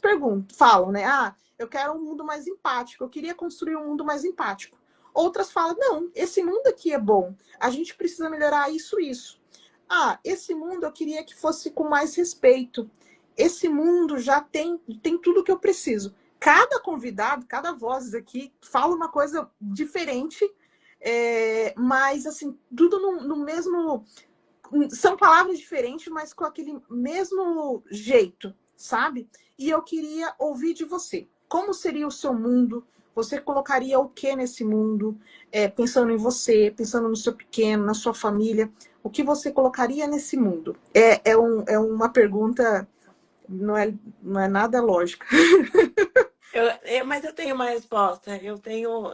falam, né? Ah, eu quero um mundo mais empático, eu queria construir um mundo mais empático. Outras falam, não, esse mundo aqui é bom, a gente precisa melhorar isso, isso. Ah, esse mundo eu queria que fosse com mais respeito. Esse mundo já tem tudo que eu preciso. Cada convidado, cada voz aqui fala uma coisa diferente, mas assim, tudo no mesmo, são palavras diferentes, mas com aquele mesmo jeito, sabe? E eu queria ouvir de você. Como seria o seu mundo? Você colocaria o que nesse mundo? Pensando em você, pensando no seu pequeno, na sua família. O que você colocaria nesse mundo? É uma pergunta, não é nada lógica. Mas eu tenho uma resposta. Eu tenho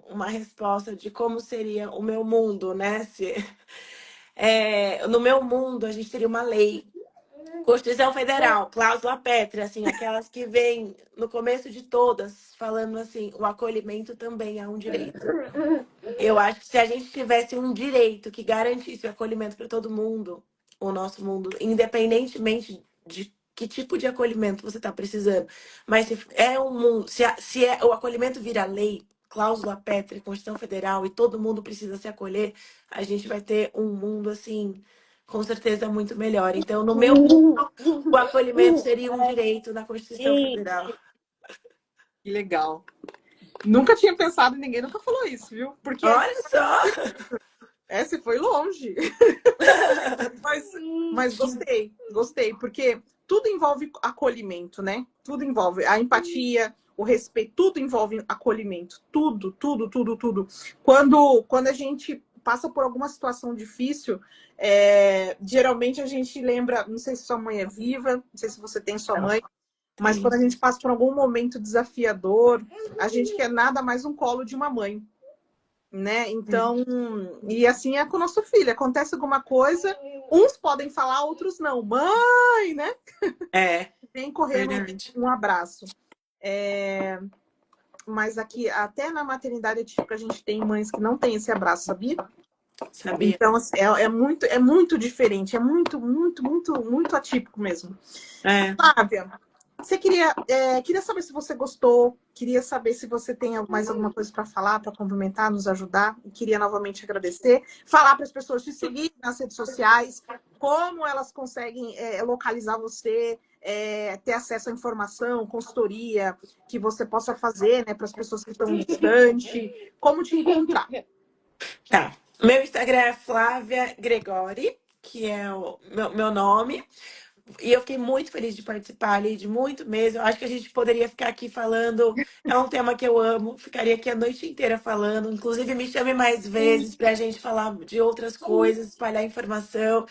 uma resposta de como seria o meu mundo, né? No meu mundo, a gente teria uma lei. Constituição Federal, cláusula pétrea, assim, aquelas que vêm no começo de todas, falando assim, o acolhimento também é um direito. Eu acho que se a gente tivesse um direito que garantisse o acolhimento para todo mundo, o nosso mundo, independentemente de que tipo de acolhimento você está precisando, mas se é um mundo, se é, o acolhimento vira lei, cláusula pétrea, Constituição Federal e todo mundo precisa se acolher, a gente vai ter um mundo assim, com certeza muito melhor. Então, no meu mundo, o acolhimento seria um direito na Constituição Federal. Que legal. Nunca tinha pensado, ninguém nunca falou isso, viu? Porque Olha só! essa foi longe. Mas, mas gostei, porque tudo envolve acolhimento, né? Tudo envolve a empatia, o respeito, tudo envolve acolhimento. Tudo, tudo, tudo, tudo. Quando a gente passa por alguma situação difícil, geralmente a gente lembra, não sei se sua mãe é viva, não sei se você tem sua mãe, mas quando a gente passa por algum momento desafiador, a gente quer nada mais um colo de uma mãe, né? Então, e assim é com o nosso filho. Acontece alguma coisa, uns podem falar, outros não. Mãe, né? É, Vem correndo verdade. um abraço. Mas aqui, até na maternidade atípica, a gente tem mães que não têm esse abraço, sabia? Sabia. Então, assim, é muito diferente, é muito, muito, muito, muito atípico mesmo. É. Flávia, você queria saber se você gostou, queria saber se você tem mais alguma coisa para falar, para complementar, nos ajudar. E queria novamente agradecer. Falar para as pessoas te seguirem nas redes sociais, como elas conseguem localizar você, ter acesso à informação, consultoria que você possa fazer, né, para as pessoas que estão distantes, como te encontrar. Tá. Meu Instagram é Flávia Gregori, que é o meu nome. E eu fiquei muito feliz de participar ali, de muito mesmo. Eu acho que a gente poderia ficar aqui falando. É um tema que eu amo, ficaria aqui a noite inteira falando. Inclusive, me chame mais vezes para a gente falar de outras coisas, espalhar informação.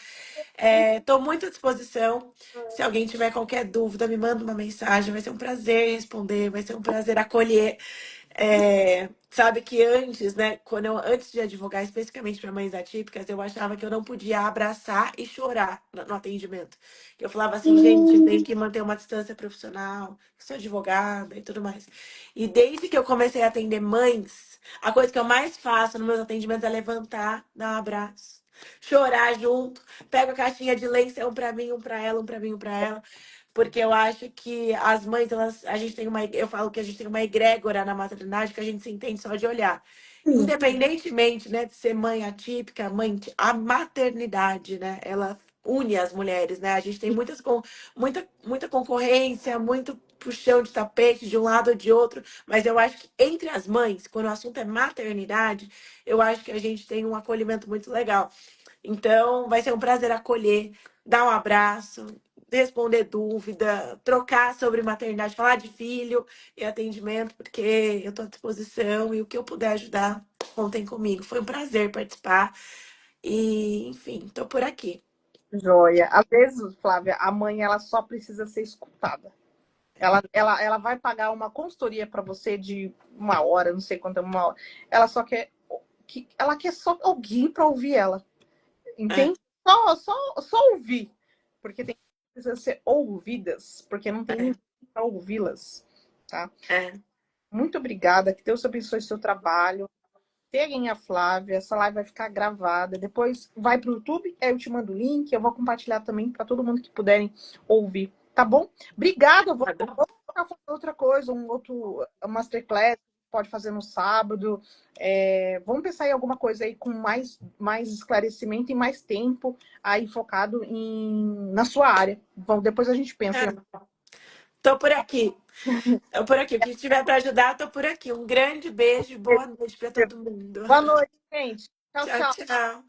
Estou muito à disposição. Se alguém tiver qualquer dúvida, me manda uma mensagem. Vai ser um prazer responder, vai ser um prazer acolher. Sabe que antes, né, antes de advogar especificamente para mães atípicas, eu achava que eu não podia abraçar e chorar no atendimento. Eu falava assim, gente, eu tenho que manter uma distância profissional, sou advogada e tudo mais. E desde que eu comecei a atender mães, a coisa que eu mais faço nos meus atendimentos é levantar, dar um abraço, chorar junto, pego a caixinha de lenço, um para mim, um para ela, um para mim, um para ela. Porque eu acho que as mães, a gente tem eu falo que a gente tem uma egrégora na maternidade que a gente se entende só de olhar. Independentemente, né, de ser mãe atípica, a maternidade, né, ela une as mulheres, né? A gente tem muita concorrência, muito puxão de tapete de um lado ou de outro, mas eu acho que entre as mães, quando o assunto é maternidade, eu acho que a gente tem um acolhimento muito legal. Então, vai ser um prazer acolher, dar um abraço, responder dúvida, trocar sobre maternidade, falar de filho e atendimento, porque eu estou à disposição e o que eu puder ajudar, contem comigo. Foi um prazer participar e, enfim, estou por aqui. Joia. Às vezes, Flávia, a mãe ela só precisa ser escutada. Ela vai pagar uma consultoria para você de 1 hora, não sei quanto é 1 hora. Ela só quer ela quer só alguém para ouvir ela. É, Entende? Só ouvir. Porque tem que precisam ser ouvidas, porque não tem é, ninguém para ouvi-las. Tá? é. Muito obrigada. Que Deus abençoe seu trabalho. Peguem a Flávia, essa live vai ficar gravada. Depois vai para o YouTube, aí eu te mando o link. Eu vou compartilhar também para todo mundo que puderem ouvir. Tá bom? Obrigada. Eu vou fazer outra coisa, um outro masterclass. Pode fazer no sábado. Vamos pensar em alguma coisa aí com mais esclarecimento e mais tempo aí focado na sua área. Bom, depois a gente pensa. Tô por aqui. Tô por aqui. O que tiver para ajudar, tô por aqui. Um grande beijo e boa noite para todo mundo. Boa noite, gente. Tchau, Tchau, tchau. tchau.